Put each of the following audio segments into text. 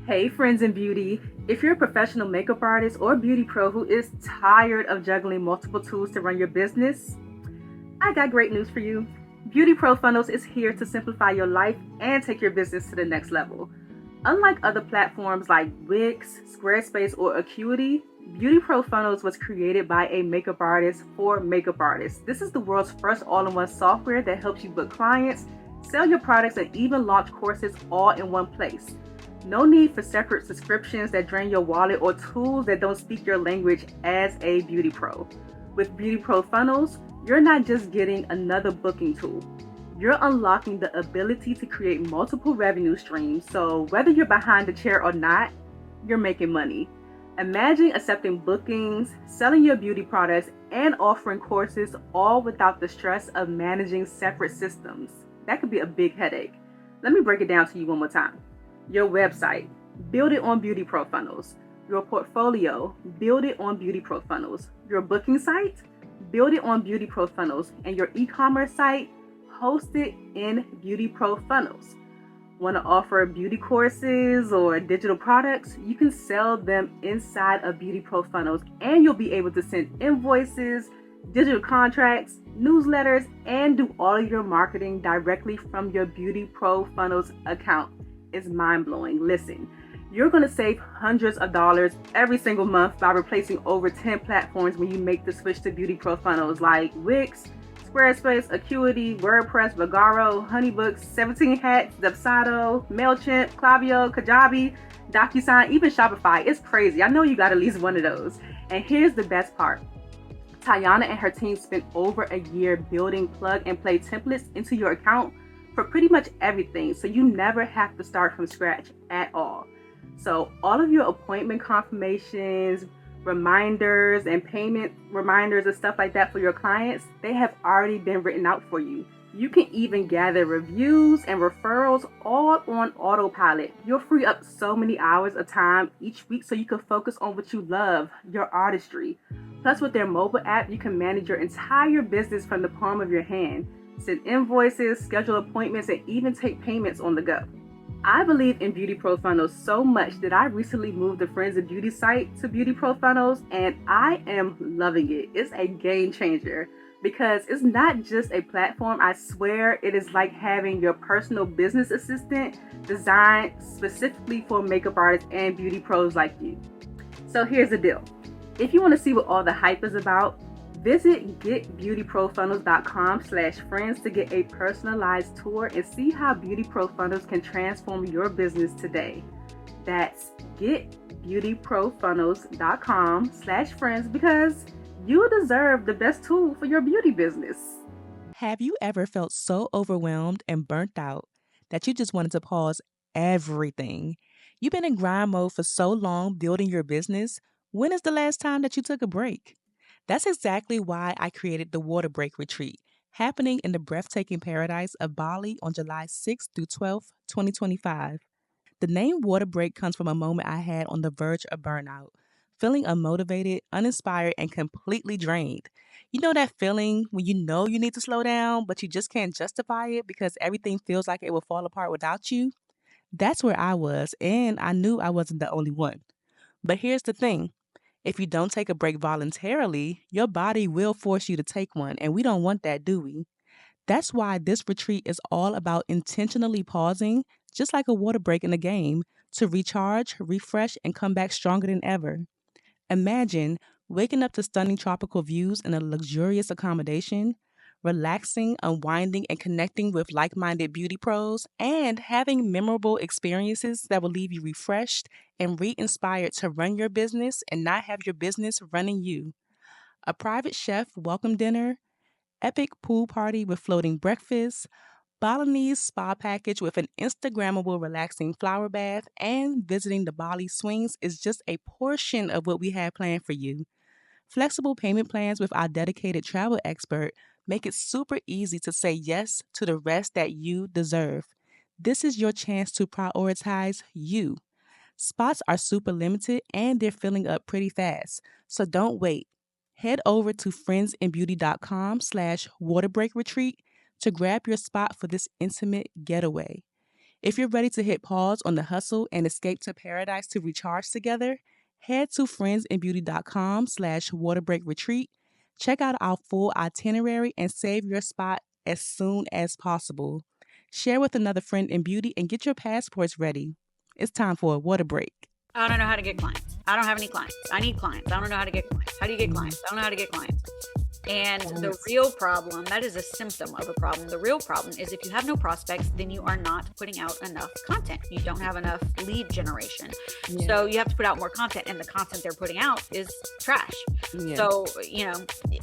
Hey friends in beauty, if you're a professional makeup artist or beauty pro who is tired of juggling multiple tools to run your business, I got great news for you. Beauty Pro Funnels is here to simplify your life and take your business to the next level. Unlike other platforms like Wix, Squarespace, or Acuity, Beauty Pro Funnels was created by a makeup artist for makeup artists. This is the world's first all-in-one software that helps you book clients, sell your products, and even launch courses all in one place. No need for separate subscriptions that drain your wallet or tools that don't speak your language as a beauty pro. With Beauty Pro Funnels, you're not just getting another booking tool. You're unlocking the ability to create multiple revenue streams, so whether you're behind the chair or not, you're making money. Imagine accepting bookings, selling your beauty products, and offering courses all without the stress of managing separate systems. That could be a big headache. Let me break it down to you one more time. Your website, build it on Beauty Pro Funnels. Your portfolio, build it on Beauty Pro Funnels. Your booking site, build it on Beauty Pro Funnels. And your e-commerce site, host it in Beauty Pro Funnels. Want to offer beauty courses or digital products? You can sell them inside of Beauty Pro Funnels, and you'll be able to send invoices, digital contracts, newsletters, and do all of your marketing directly from your Beauty Pro Funnels account. It's mind-blowing. Listen, you're going to save hundreds of dollars every single month by replacing over 10 platforms when you make the switch to Beauty Pro Funnels like Wix, Squarespace, Acuity, WordPress, Vagaro, Honeybooks, 17 Hats, Dubsado, MailChimp, Klaviyo, Kajabi, DocuSign, even Shopify. It's crazy. I know you got at least one of those. And here's the best part. Tayana and her team spent over a year building plug-and-play templates into your account for pretty much everything, so you never have to start from scratch at all. So all of your appointment confirmations, reminders, and payment reminders and stuff like that for your clients, they have already been written out for you. You can even gather reviews and referrals all on autopilot. You'll free up so many hours of time each week so you can focus on what you love, your artistry. Plus, with their mobile app, you can manage your entire business from the palm of your hand. Send invoices, schedule appointments, and even take payments on the go. I believe in Beauty Pro Funnels so much that I recently moved the Friends of Beauty site to Beauty Pro Funnels, and I am loving it. It's a game changer because it's not just a platform. I swear it is like having your personal business assistant designed specifically for makeup artists and beauty pros like you. So here's the deal. If you want to see what all the hype is about, visit getbeautyprofunnels.com/friends to get a personalized tour and see how Beauty Pro Funnels can transform your business today. That's getbeautyprofunnels.com/friends because you deserve the best tool for your beauty business. Have you ever felt so overwhelmed and burnt out that you just wanted to pause everything? You've been in grind mode for so long building your business. When is the last time that you took a break? That's exactly why I created the Water Break Retreat, happening in the breathtaking paradise of Bali on July 6th through 12th, 2025. The name Water Break comes from a moment I had on the verge of burnout, feeling unmotivated, uninspired, and completely drained. You know that feeling when you know you need to slow down, but you just can't justify it because everything feels like it will fall apart without you? That's where I was, and I knew I wasn't the only one. But here's the thing. If you don't take a break voluntarily, your body will force you to take one, and we don't want that, do we? That's why this retreat is all about intentionally pausing, just like a water break in a game, to recharge, refresh, and come back stronger than ever. Imagine waking up to stunning tropical views in a luxurious accommodation, relaxing, unwinding, and connecting with like minded beauty pros, and having memorable experiences that will leave you refreshed and re inspired to run your business and not have your business running you. A private chef welcome dinner, epic pool party with floating breakfast, Balinese spa package with an Instagrammable relaxing flower bath, and visiting the Bali swings is just a portion of what we have planned for you. Flexible payment plans with our dedicated travel expert make it super easy to say yes to the rest that you deserve. This is your chance to prioritize you. Spots are super limited and they're filling up pretty fast, so don't wait. Head over to friendsinbeauty.com/waterbreakretreat to grab your spot for this intimate getaway. If you're ready to hit pause on the hustle and escape to paradise to recharge together, head to friendsinbeauty.com/waterbreakretreat. Check out our full itinerary and save your spot as soon as possible. Share with another friend in beauty and get your passports ready. It's time for a water break. I don't know how to get clients. I don't have any clients. I need clients. I don't know how to get clients. How do you get clients? I don't know how to get clients. And the real problem, that is a symptom of a problem. The real problem is if you have no prospects, then you are not putting out enough content. You don't have enough lead generation. Yeah. So you have to put out more content, and the content they're putting out is trash. Yeah. So,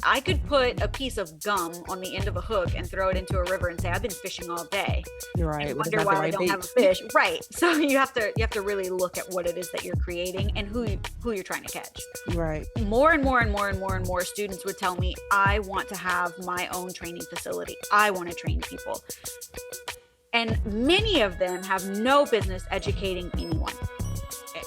I could put a piece of gum on the end of a hook and throw it into a river and say, I've been fishing all day. You're right. And wonder why I don't have a fish. Right. So you have to really look at what it is that you're creating and who you're trying to catch. Right. More and more students would tell me, I want to have my own training facility. I want to train people. And many of them have no business educating anyone.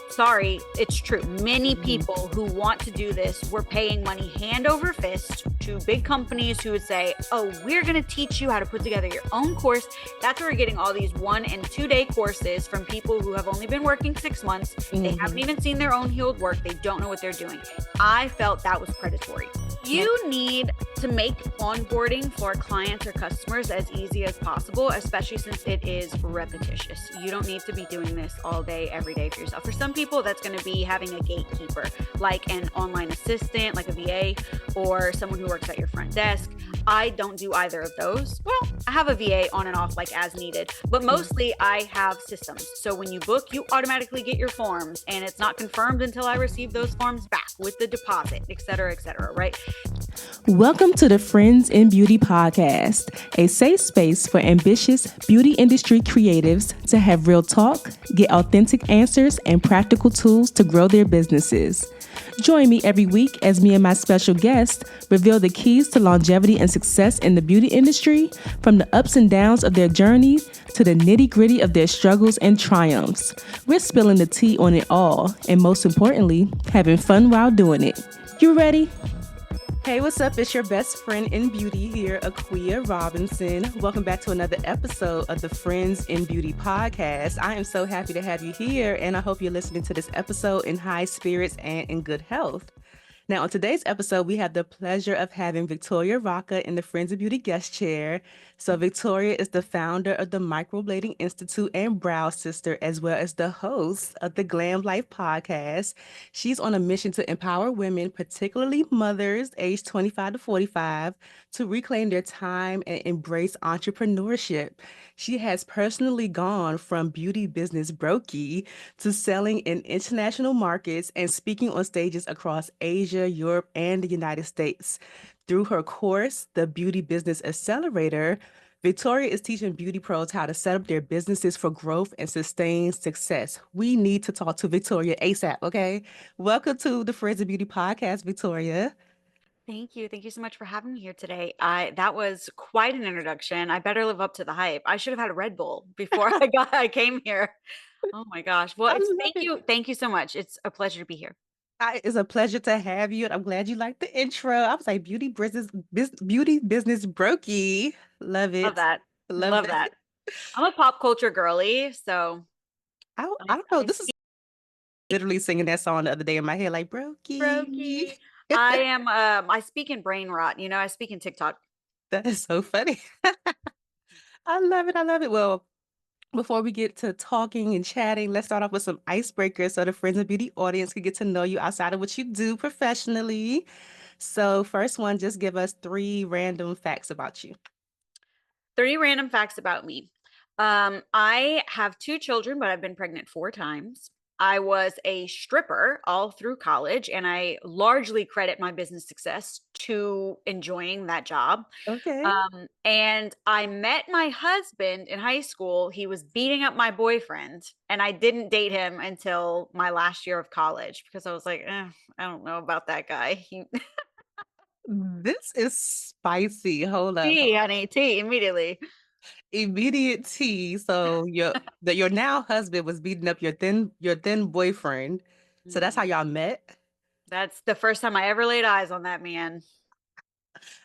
Sorry, it's true. Many people who want to do this were paying money hand over fist to big companies who would say, oh, we're going to teach you how to put together your own course. That's where we're getting all these 1 and 2 day courses from people who have only been working 6 months. They haven't even seen their own healed work. They don't know what they're doing. I felt that was predatory. You need to make onboarding for clients or customers as easy as possible, especially since it is repetitious. You don't need to be doing this all day, every day for yourself. For some people, that's going to be having a gatekeeper, like an online assistant, like a VA, or someone who works at your front desk. I don't do either of those. Well, I have a VA on and off, like as needed, but mostly I have systems. So when you book, you automatically get your forms, and it's not confirmed until I receive those forms back with the deposit, et cetera, right? Welcome to the Friends in Beauty podcast, a safe space for ambitious beauty industry creatives to have real talk, get authentic answers, and practical tools to grow their businesses. Join me every week as me and my special guest reveal the keys to longevity and success in the beauty industry, from the ups and downs of their journey to the nitty-gritty of their struggles and triumphs. We're spilling the tea on it all, and most importantly, having fun while doing it. You ready? Hey, what's up? It's your best friend in beauty here, Aquia Robinson. Welcome back to another episode of the Friends in Beauty podcast. I am so happy to have you here, and I hope you're listening to this episode in high spirits and in good health. Now, on today's episode, we have the pleasure of having Victoria Racca in the Friends of Beauty guest chair. So Victoria is the founder of the Microblading Institute and Brow Sister, as well as the host of the Glam Life podcast. She's on a mission to empower women, particularly mothers aged 25 to 45, to reclaim their time and embrace entrepreneurship. She has personally gone from beauty business brokey to selling in international markets and speaking on stages across Asia, Europe, and the United States. Through her course, the Beauty Business Accelerator, Victoria is teaching beauty pros how to set up their businesses for growth and sustained success. We need to talk to Victoria ASAP, okay? Welcome to the Friends of Beauty podcast, Victoria. Thank you. Thank you so much for having me here today. That was quite an introduction. I better live up to the hype. I should have had a Red Bull before I came here. Oh my gosh. Well, thank you. Thank you so much. It's a pleasure to be here. It's a pleasure to have you. And I'm glad you liked the intro. I was like, beauty business brokey. Love it. Love that. Love that. I'm a pop culture girly, so I don't know. This is literally singing that song the other day in my head, like brokey. I am. I speak in brain rot. I speak in TikTok. That is so funny. I love it. I love it. Well, before we get to talking and chatting, let's start off with some icebreakers so the Friends of Beauty audience can get to know you outside of what you do professionally. So first one, just give us 3 random facts about you. 3 random facts about me. I have 2 children, but I've been pregnant 4 times. I was a stripper all through college, and I largely credit my business success to enjoying that job. Okay. And I met my husband in high school. He was beating up my boyfriend, and I didn't date him until my last year of college because I was like, I don't know about that guy. This is spicy. Hold up. Tea, honey, tea immediately. Immediate tea. So your now husband was beating up your then boyfriend. So that's how y'all met? That's the first time I ever laid eyes on that man.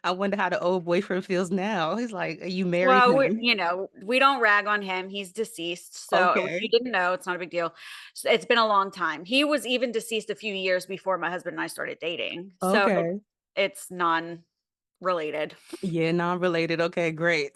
I wonder how the old boyfriend feels now. He's like, "You married Well, him." we don't rag on him. He's deceased. So if you Okay. didn't know, it's not a big deal. So it's been a long time. He was even deceased a few years before my husband and I started dating. So Okay. it's non-related. Yeah, non-related. Okay, great.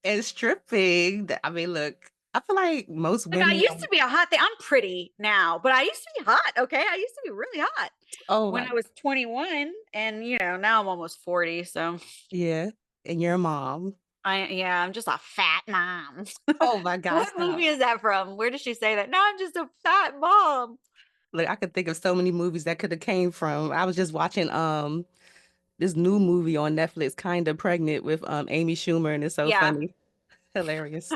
And stripping, I mean, look, I feel like most Look, I women used are. to be a hot thing. I'm pretty now, but I used to be hot. Okay. I used to be really hot Oh when my, I was 21. And, now I'm almost 40. So yeah. And your mom. I'm just a fat mom. Oh my God, What stop. movie is that from? Where does she say that? No, I'm just a fat mom. Look, I could think of so many movies that could have came from. I was just watching this new movie on Netflix, Kinda Pregnant with Amy Schumer, and it's so Yeah. funny. Hilarious.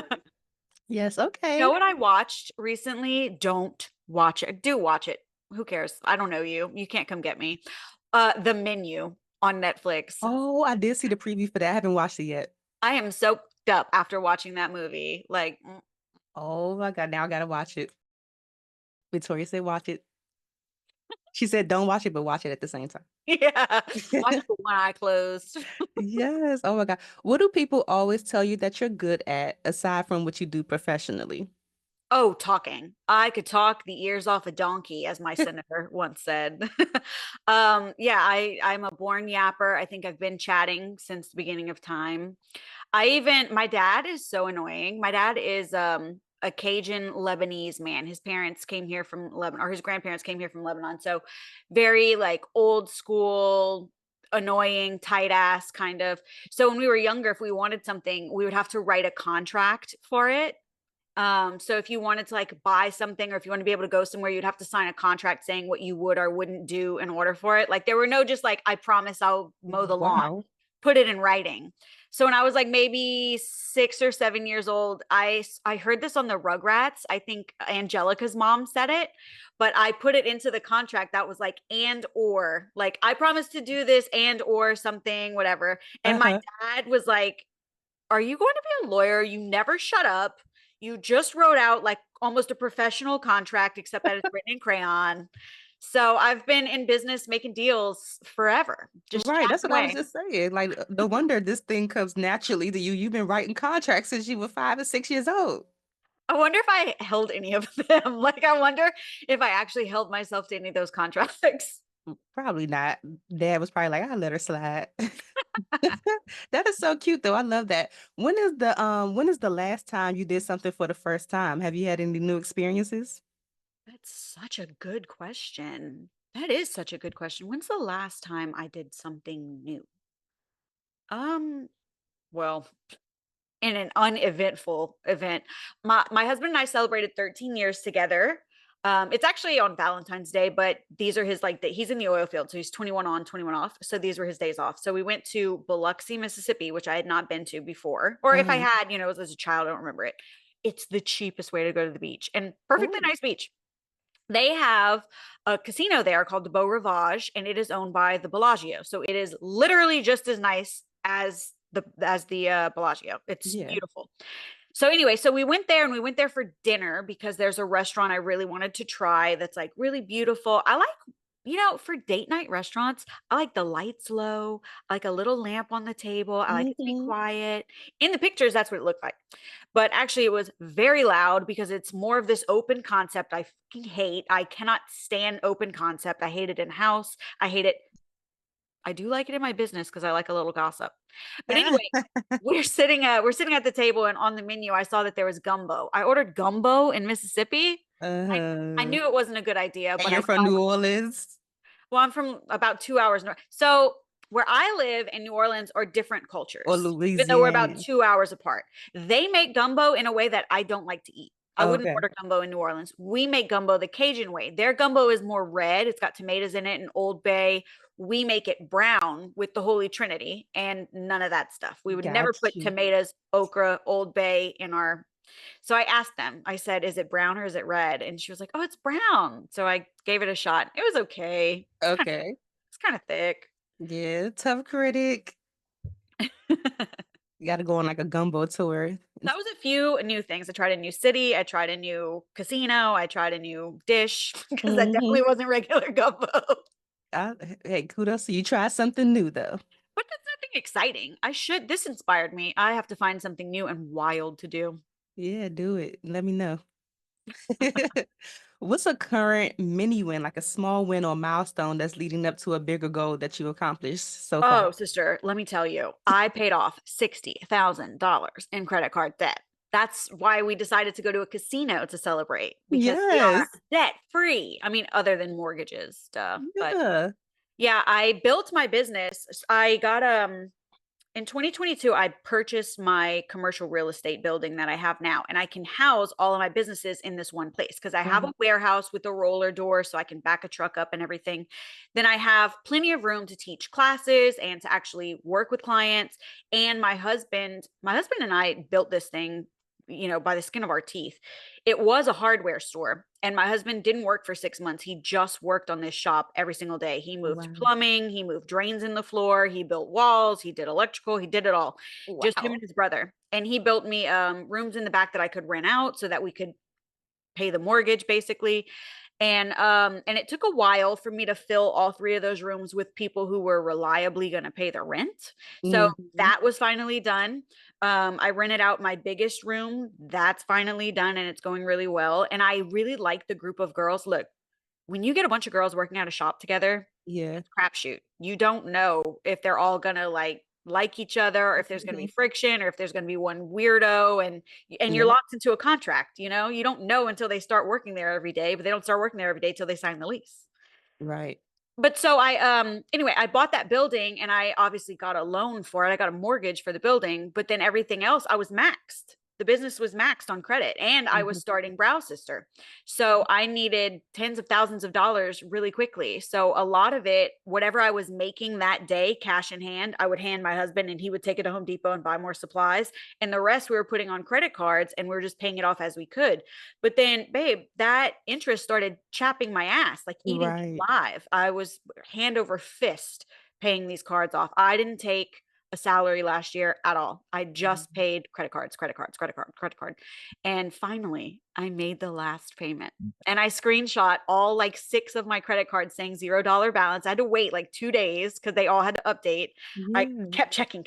Yes, You know okay. what I watched recently? Don't watch it. Do watch it. Who cares? I don't know you. You can't come get me. The Menu on Netflix. Oh, I did see the preview for that. I haven't watched it yet. I am so up after watching that movie. Like, Oh my God, now I gotta watch it. Victoria said watch it. She said don't watch it, but watch it at the same time. yeah. Watch it with one eye closed. Yes. Oh my God. What do people always tell you that you're good at aside from what you do professionally? Oh, talking. I could talk the ears off a donkey, as my senator once said. Yeah, I'm a born yapper. I think I've been chatting since the beginning of time. My dad is so annoying. My dad is a Cajun Lebanese man. His parents came here from Lebanon, or his grandparents came here from Lebanon. So very like old school, annoying, tight ass kind of. So when we were younger, if we wanted something, we would have to write a contract for it. So if you wanted to like buy something or if you want to be able to go somewhere, you'd have to sign a contract saying what you would or wouldn't do in order for it. Like there were no just like, I promise I'll mow the lawn, Wow. put it in writing. So when I was like maybe 6 or 7 years old, I heard this on the Rugrats. I think Angelica's mom said it, but I put it into the contract that was like and or like I promise to do this and or something, whatever. And my Uh-huh. dad was like, are you going to be a lawyer? You never shut up. You just wrote out like almost a professional contract, except that it's written in crayon. So I've been in business making deals forever, just Right. That's chatting what I was away. just saying. Like, no wonder this thing comes naturally to you. You've been writing contracts since you were 5 or 6 years old. I wonder if I held any of them. Like, I wonder if I actually held myself to any of those contracts. Probably not. Dad was probably like, I'll let her slide. That is so cute though. I love that. When is the last time you did something for the first time? Have you had any new experiences? That's such a good question. That is such a good question. When's the last time I did something new? Um, well, in an uneventful event. My husband and I celebrated 13 years together. It's actually on Valentine's Day, but these are his he's in the oil field, so he's 21 on, 21 off. So these were his days off. So we went to Biloxi, Mississippi, which I had not been to before, or if I Uh-huh. had, as a child, I don't remember it. It's the cheapest way to go to the beach and perfectly Oh, nice beach. They have a casino there called the Beau Rivage, and it is owned by the Bellagio. So it is literally just as nice as the Bellagio. It's yeah. beautiful. So anyway, so we went there and we went there for dinner because there's a restaurant I really wanted to try that's like really beautiful. I like, for date night restaurants, I like the lights low, I like a little lamp on the table. I like it to be Mhm. quiet. In the pictures, that's what it looked like. But actually, it was very loud because it's more of this open concept I fucking hate. I cannot stand open concept. I hate it in house. I hate it. I do like it in my business because I like a little gossip. But anyway, we're sitting at the table and on the menu I saw that there was gumbo. I ordered gumbo in Mississippi. I Uh-huh. knew it wasn't a good idea, And but I you're from New Orleans well, I'm from about 2 hours north. So where I live and New Orleans are different or cultures, even though we're about Louisiana? 2 hours apart. They make gumbo in a way that I don't like to eat. I wouldn't Okay. order gumbo in New Orleans. We make gumbo the Cajun way. Their gumbo is more red. It's got tomatoes in it and Old Bay. We make it brown with the Holy Trinity and none of that stuff. We would never Got put you. tomatoes, okra, Old Bay in our. So I asked them, I said, is it brown or is it red? And she was like, oh, it's brown. So I gave it a shot. It was okay. Okay. It's kind of thick. Yeah, tough critic. You gotta go on like a gumbo tour. That was a few new things. I tried a new city. I tried a new casino. I tried a new dish because that definitely Hmm. wasn't regular gumbo. Hey, kudos. You try something new though. But that's nothing exciting. This inspired me. I have to find something new and wild to do. Yeah, do it. Let me know. What's a current mini win, like a small win or milestone that's leading up to a bigger goal that you accomplished so far? Oh, sister, let me tell you, I paid off $60,000 in credit card debt. That's why we decided to go to a casino to celebrate because we are Yes. debt free. I mean, other than mortgages stuff, but Yeah. yeah, I built my business. I got in 2022, I purchased my commercial real estate building that I have now, and I can house all of my businesses in this one place because I have Wow. a warehouse with a roller door so I can back a truck up and everything. Then I have plenty of room to teach classes and to actually work with clients. And my husband and I built this thing, by the skin of our teeth. It was a hardware store, and my husband didn't work for 6 months. He just worked on this shop every single day. He moved Wow. plumbing, he moved drains in the floor, he built walls, he did electrical, he did it all. Just him Wow. and his brother. And he built me rooms in the back that I could rent out so that we could pay the mortgage basically. And it took a while for me to fill all three of those rooms with people who were reliably going to pay the rent. So Mhm. that was finally done. I rented out my biggest room. That's finally done and it's going really well. And I really like the group of girls. Look, when you get a bunch of girls working at a shop together, Yeah. it's a crapshoot. You don't know if they're all gonna like each other, or if there's gonna be Mhm. friction, or if there's gonna be one weirdo, and you're Yep. locked into a contract. You don't know until they start working there every day, but they don't start working there every day till they sign the lease. Right. But so I bought that building and I obviously got a loan for it. I got a mortgage for the building, but then everything else I was maxed. The business was maxed on credit and I was Mhm. starting Brow Sister. So I needed tens of thousands of dollars really quickly. So a lot of it, whatever I was making that day, cash in hand, I would hand my husband and he would take it to Home Depot and buy more supplies. And the rest we were putting on credit cards and we were just paying it off as we could. But then, babe, that interest started chapping my ass, like eating me Right. alive. I was hand over fist paying these cards off. I didn't take a salary last year at all. I just Mhm. paid credit cards, credit cards, credit card, credit card. And finally, I made the last payment. And I screenshot all like six of my credit cards saying $0 balance. I had to wait like 2 days because they all had to update. I Yeah. kept checking,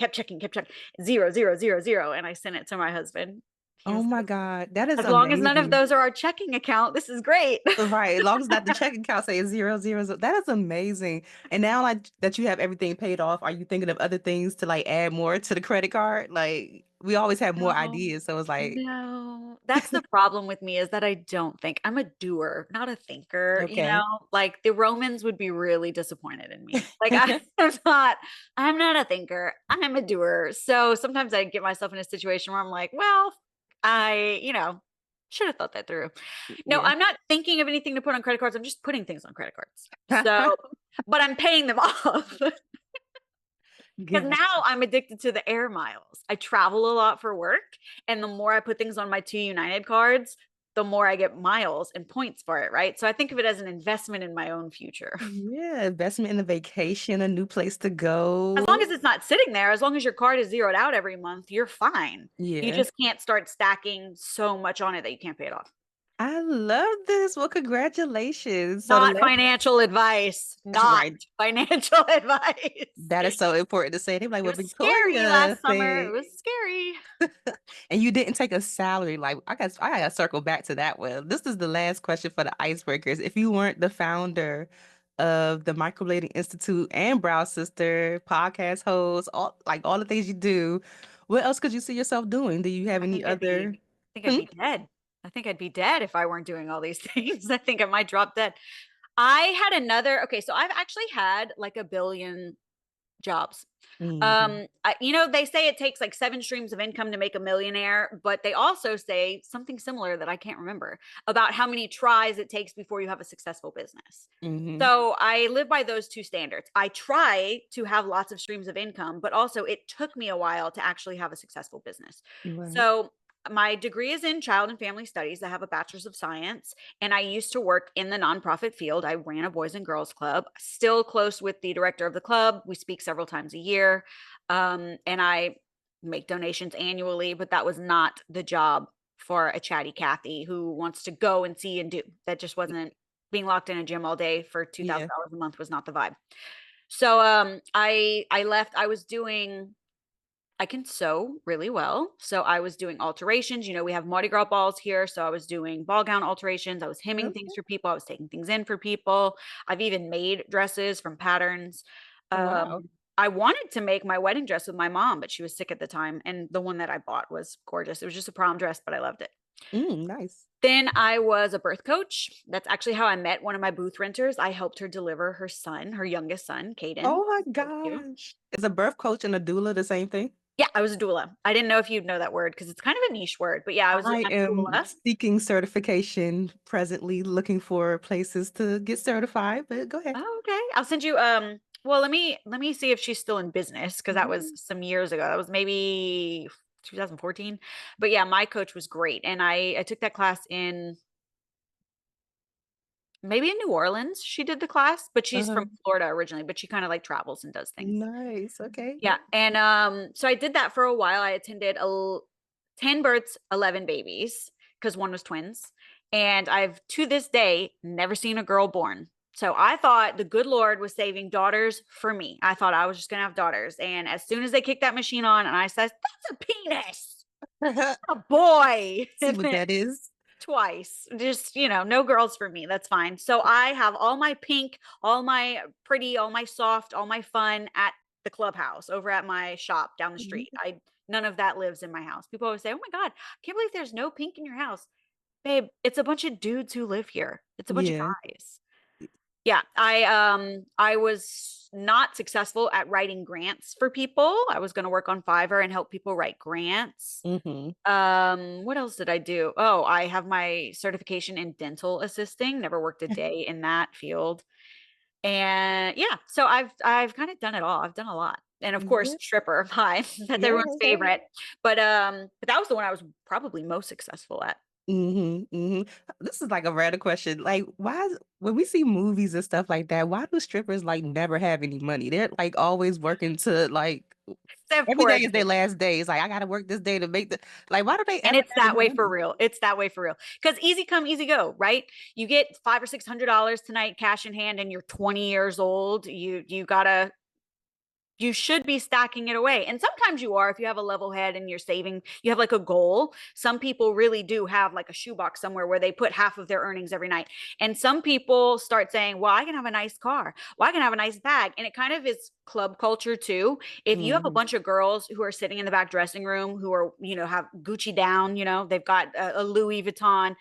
zero, zero, zero, zero. And I sent it to my husband. He Oh was my like, God. That is as long as none of amazing. those are our checking account, this is great. Right, as long as not the checking account say 0, 0, 0. That is amazing. And now, like, that you have everything paid off, are you thinking of other things to, like, add more to the credit card? Like, we always have more No, ideas, so it's like, no. That's the problem with me is that I don't think I'm a doer, not a thinker, okay. Like the Romans would be really disappointed in me. Like I'm not a thinker. I'm a doer. So sometimes I get myself in a situation where I'm like, well, I should have thought that through. No, Yeah. I'm not thinking of anything to put on credit cards. I'm just putting things on credit cards. So, but I'm paying them off. Because now Gotcha. I'm addicted to the air miles. I travel a lot for work, and the more I put things on my 2 United cards, the more I get miles and points for it, right? So I think of it as an investment in my own future. Yeah, investment in a vacation, a new place to As long as go. it's not sitting there, as long as your card is zeroed out every month, you're fine. You Yeah. just can't start stacking so much on it that you can't pay it off. I love this. Well, congratulations. So the Not last financial advice. Not right. financial advice. That is so important to say. They be like, It "Well, was scary last Victoria summer. It said." was scary. And you didn't take a salary. Like I gotta circle back to that one. This is the last question for the icebreakers. If you weren't the founder of the Microblading Institute and Brow Sister, podcast host, all the things you do, what else could you see yourself doing? Do you have I any think I'd be other? I think I'd Hmm? be dead. I think I'd be dead if I weren't doing all these things. I think I might drop dead. I had another okay, so I've actually had like a billion jobs. Mhm. They say it takes like 7 streams of income to make a millionaire, but they also say something similar that I can't remember about how many tries it takes before you have a successful business. Mhm. So I live by those two standards. I try to have lots of streams of income, but also it took me a while to actually have a successful business. Right. So my degree is in child and family studies. I have a bachelor's of science, and I used to work in the nonprofit field. I ran a boys and girls club, still close with the director of the club. We speak several times a year. And I make donations annually, but that was not the job for a chatty Kathy who wants to go and see and do. That just wasn't being locked in a gym all day for Yeah. $2,000 a month was not the vibe. So I left. I can sew really well. So I was doing alterations. We have Mardi Gras balls here. So I was doing ball gown alterations. I was hemming things Okay. for people. I was taking things in for people. I've even made dresses from patterns. Wow. I wanted to make my wedding dress with my mom, but she was sick at the time. And the one that I bought was gorgeous. It was just a prom dress, but I loved it. Nice. Then I was a birth coach. That's actually how I met one of my booth renters. I helped her deliver her son, her youngest son, Caden. Oh my So cute. gosh. Is a birth coach and a doula the same thing? Yeah, I was a doula. I didn't know if you'd know that word because it's kind of a niche word, but yeah, I I'm a am doula. seeking certification presently, looking for places to get certified, but go ahead. Oh, okay. I'll send you well, let me see if she's still in business because that was Mhm. some years ago. That was maybe 2014. But yeah, my coach was great and I took that class in maybe in New Orleans. She did the class, but she's from Uh-huh. Florida originally, but she kind of like travels and does things. Nice. Okay. Yeah, and so I did that for a while. I attended 10 births, 11 babies because one was twins. And I've to this day never seen a girl born. So I thought the good Lord was saving daughters for me. I thought I was just going to have daughters. And as soon as they kicked that machine on and I said, "That's a penis." A boy. See what that is? Twice. Just, no girls for me. That's fine. So I have all my pink, all my pretty, all my soft, all my fun at the clubhouse over at my shop down the street. Mhm. None of that lives in my house. People always say, "Oh my God, I can't believe there's no pink in your house." Babe, it's a bunch of dudes who live here. It's a bunch of Yeah. guys. Yeah, I was not successful at writing grants for people. I was going to work on Fiverr and help people write grants. Hmm. What else did I do? Oh, I have my certification in dental assisting. Never worked a day in that field. And yeah, so I've kind of done it all. I've done a lot. And of course, Yeah. stripper. Hi. That's Yeah. everyone's favorite. But that was the one I was probably most successful at. This is like a random question. Like, when we see movies and stuff like that, why do strippers like never have any money? They're like always working to like They have every poor day is their education. last day. It's like I gotta work this day to make the like. Why do they And ever it's have that any way for money? real. It's that way for real. Because easy come, easy go, right? You get $500 or $600 tonight, cash in hand, and you're 20 years old. You should be stacking it away. And sometimes you are if you have a level head and you're saving, you have like a goal. Some people really do have like a shoebox somewhere where they put half of their earnings every night. And some people start saying, well, I can have a nice car. Well, I can have a nice bag. And it kind of is club culture too. If you have a Hmm. bunch of girls who are sitting in the back dressing room who are, have Gucci down, they've got a Louis Vuitton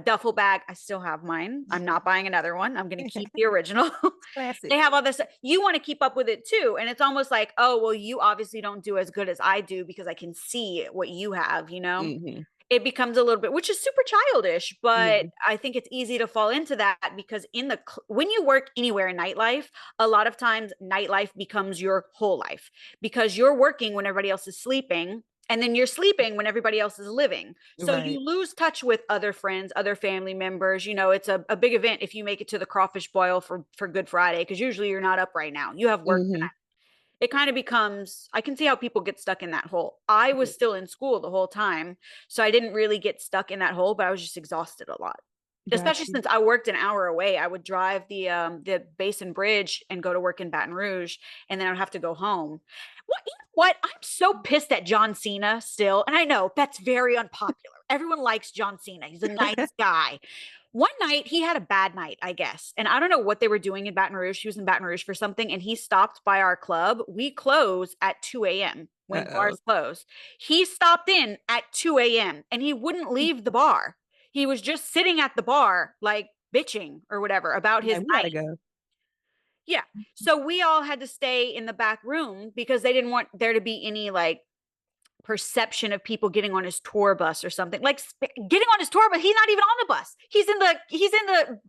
duffel bag. I still have mine. I'm not buying another one. I'm going to keep the original. It's classic. They have all this. You want to keep up with it too. And it's almost like, oh, well, you obviously don't do as good as I do because I can see what you have. Hmm. It becomes a little bit, which is super childish, but Yeah. I think it's easy to fall into that because when you work anywhere in nightlife, a lot of times nightlife becomes your whole life because you're working when everybody else is sleeping and then you're sleeping when everybody else is living. So you Right. lose touch with other friends, other family members. It's a big event if you make it to the crawfish boil for Good Friday because usually you're not up right now. You have work. Hmm. It kind of becomes, I can see how people get stuck in that hole. I was still in school the whole time, so I didn't really get stuck in that hole, but I was just exhausted a lot. Got Especially you. since I worked an hour away. I would drive the Basin Bridge and go to work in Baton Rouge, and then I'd have to go home. What? I'm so pissed at John Cena still. And I know that's very unpopular. Everyone likes John Cena. He's a nice guy. One night he had a bad night, I guess. And I don't know what they were doing in Baton Rouge. He was in Baton Rouge for something and he stopped by our club. We close at 2 a.m. when Uh-oh. bars close. He stopped in at 2 a.m. and he wouldn't leave the bar. He was just sitting at the bar, like bitching or whatever about his Like, we gotta night. go. Yeah. So we all had to stay in the back room because they didn't want there to be any like perception of people getting on his tour bus or something. Like getting on his tour bus, he's not even on the bus. He's in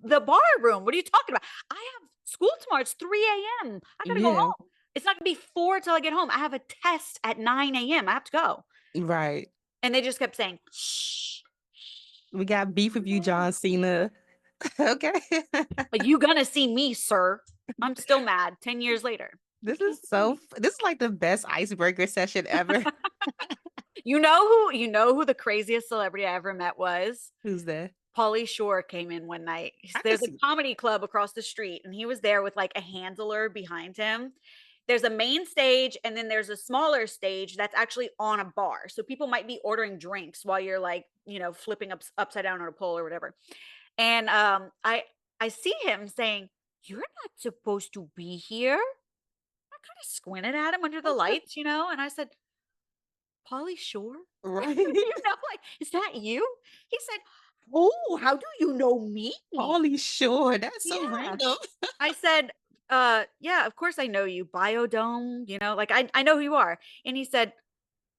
the bar room. What are you talking about? I have school tomorrow. It's 3 a.m. I gotta go Yeah. home. It's not gonna be 4 till I get home. I have a test at 9 a.m. I have to go. Right. And they just kept saying, shh. We got beef with you, John Cena. Okay. But you gonna see me, sir. I'm still mad 10 years later. This is like the best icebreaker session ever. You know who the craziest celebrity I ever met was? Who's that? Pauly Shore came in one night. I can There's a see. comedy club across the street, and he was there with like a handler behind him. There's a main stage, and then there's a smaller stage that's actually on a bar. So people might be ordering drinks while you're like, flipping upside down on a pole or whatever. And I see him saying, "You're not supposed to be here." I kind of squinted at him under the lights, and I said, "Pauly Shore?" Right. Like, "Is that you?" He said, "Oh, how do you know me?" Pauly Shore. That's so Yeah. random. I said, yeah, of course I know you, Biodome, like I know who you are." And he said,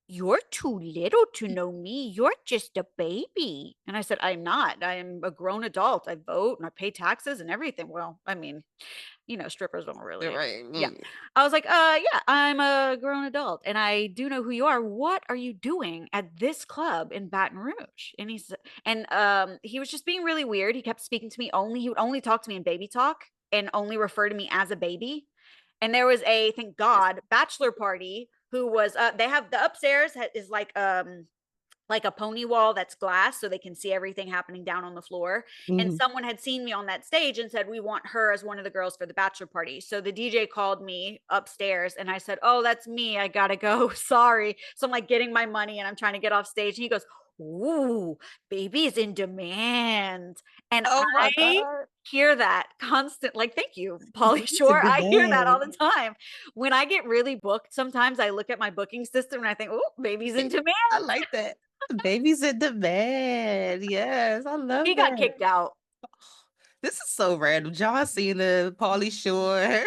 "You're too little to know me. You're just a baby." And I said, "I'm not. I am a grown adult. I vote and I pay taxes and everything." Well, I mean, strippers don't really. Right. Yeah. I was like, yeah, I'm a grown adult and I do know who you are. What are you doing at this club in Baton Rouge?" And he was just being really weird. He kept speaking to me he would only talk to me in baby talk and only refer to me as a baby. And there was thank God, bachelor party who was they have the upstairs is like a pony wall that's glass so they can see everything happening down on the floor. And Mhm. someone had seen me on that stage and said, "We want her as one of the girls for the bachelor party." So the DJ called me upstairs and I said, "Oh, that's me. I got to go." Sorry. So I'm like getting my money and I'm trying to get off stage. And he goes, "Ooh, baby's in demand." And Oh my I God. hear that constant, like, thank you, Pauly Baby's in Shore. I hear that all demand. the time. When I get really booked, sometimes I look at my booking system and I think, "Oh, baby's in demand." I like that. Baby's in demand. Yes, I He love got that. kicked out. This is so random. John Cena, Pauly Shore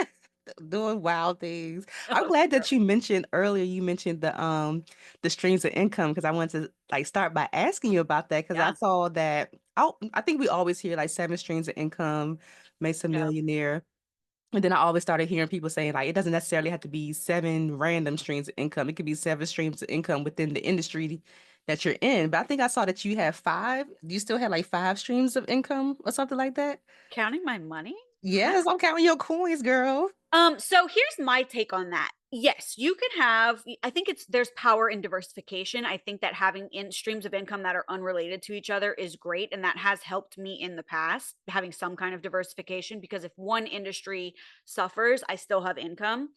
doing wild things. I'm Oh, glad that you mentioned earlier, you mentioned the streams of income because I wanted to like start by asking you about that because I yeah, saw that I think we always hear like seven streams of income makes a yeah. millionaire. And then I always started hearing people saying like it doesn't necessarily have to be seven random streams of income. It could be seven streams of income within the industry that you're in. But I think I saw that you have five. Do you still have like five streams of income or something like that? Counting my money? Yes, I'm counting your coins, girl. So here's my take on that. Yes, you can have, I think there's power in diversification. I think that having in streams of income that are unrelated to each other is great. And that has helped me in the past, having some kind of diversification, because if one industry suffers, I still have income.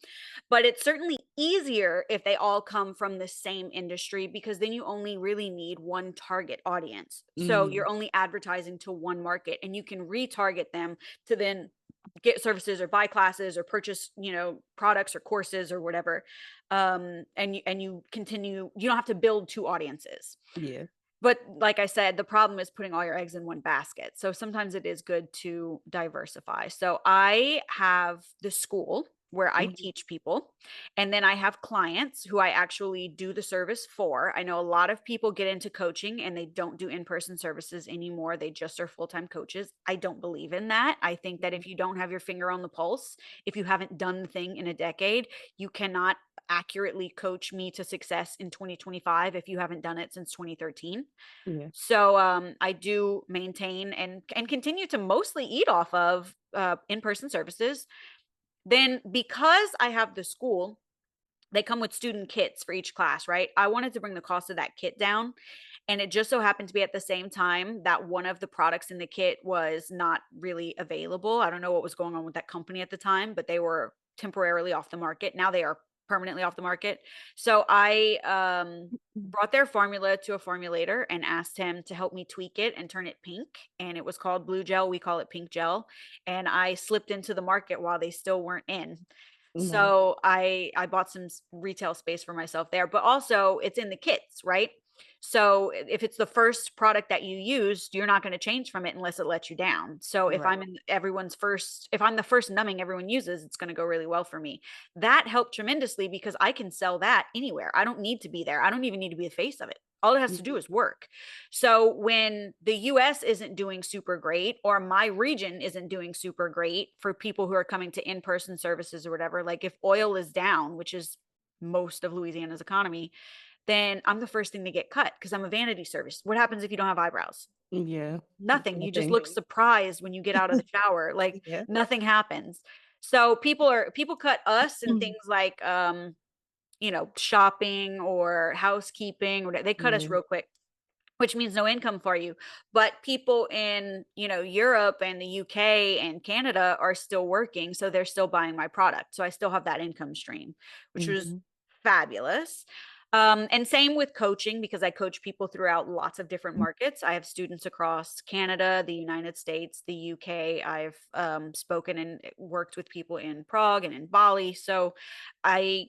But it's certainly easier if they all come from the same industry, because then you only really need one target audience. So Mm, you're only advertising to one market and you can retarget them to then get services or buy classes or purchase products or courses or whatever. And you continue, you don't have to build two audiences. yeah. But like I said, the problem is putting all your eggs in one basket. So sometimes it is good to diversify. So I have the school where I Mhm. teach people, and then I have clients who I actually do the service for. I know a lot of people get into coaching and they don't do in-person services anymore. They just are full-time coaches. I don't believe in that. I think that if you don't have your finger on the pulse, if you haven't done the thing in a decade, you cannot accurately coach me to success in 2025 if you haven't done it since 2013. Yeah. So I do maintain and continue to mostly eat off of in-person services. Then because I have the school, they come with student kits for each class, right? I wanted to bring the cost of that kit down. And it just so happened to be at the same time that one of the products in the kit was not really available. I don't know what was going on with that company at the time, but they were temporarily off the market. Now they are permanently off the market. So I brought their formula to a formulator and asked him to help me tweak it and turn it pink. And it was called blue gel. We call it pink gel. And I slipped into the market while they still weren't in. Nice. So I bought some retail space for myself there, but also it's in the kits, right? So if it's the first product that you used, you're not going to change from it unless it lets you down. So if Right. I'm in if I'm the first numbing everyone uses, it's going to go really well for me. That helped tremendously because I can sell that anywhere. I don't need to be there. I don't even need to be the face of it. All it has to do Mhm. is work. So when the US isn't doing super great, or my region isn't doing super great for people who are coming to in person services or whatever, like if oil is down, which is most of Louisiana's economy, then I'm the first thing to get cut because I'm a vanity service. What happens if you don't have eyebrows? Yeah. Nothing. You just Nothing. look surprised when you get out of the shower. Like Yeah. nothing happens. So people cut us and things like shopping or housekeeping, or they cut us Yeah. real quick. which means no income for you. But people in, Europe and the UK and Canada are still working, so they're still buying my product. So I still have that income stream, which was Mhm. fabulous. And same with coaching, because I coach people throughout lots of different markets. I have students across Canada, the United States, the UK. I've spoken and worked with people in Prague and in Bali. So I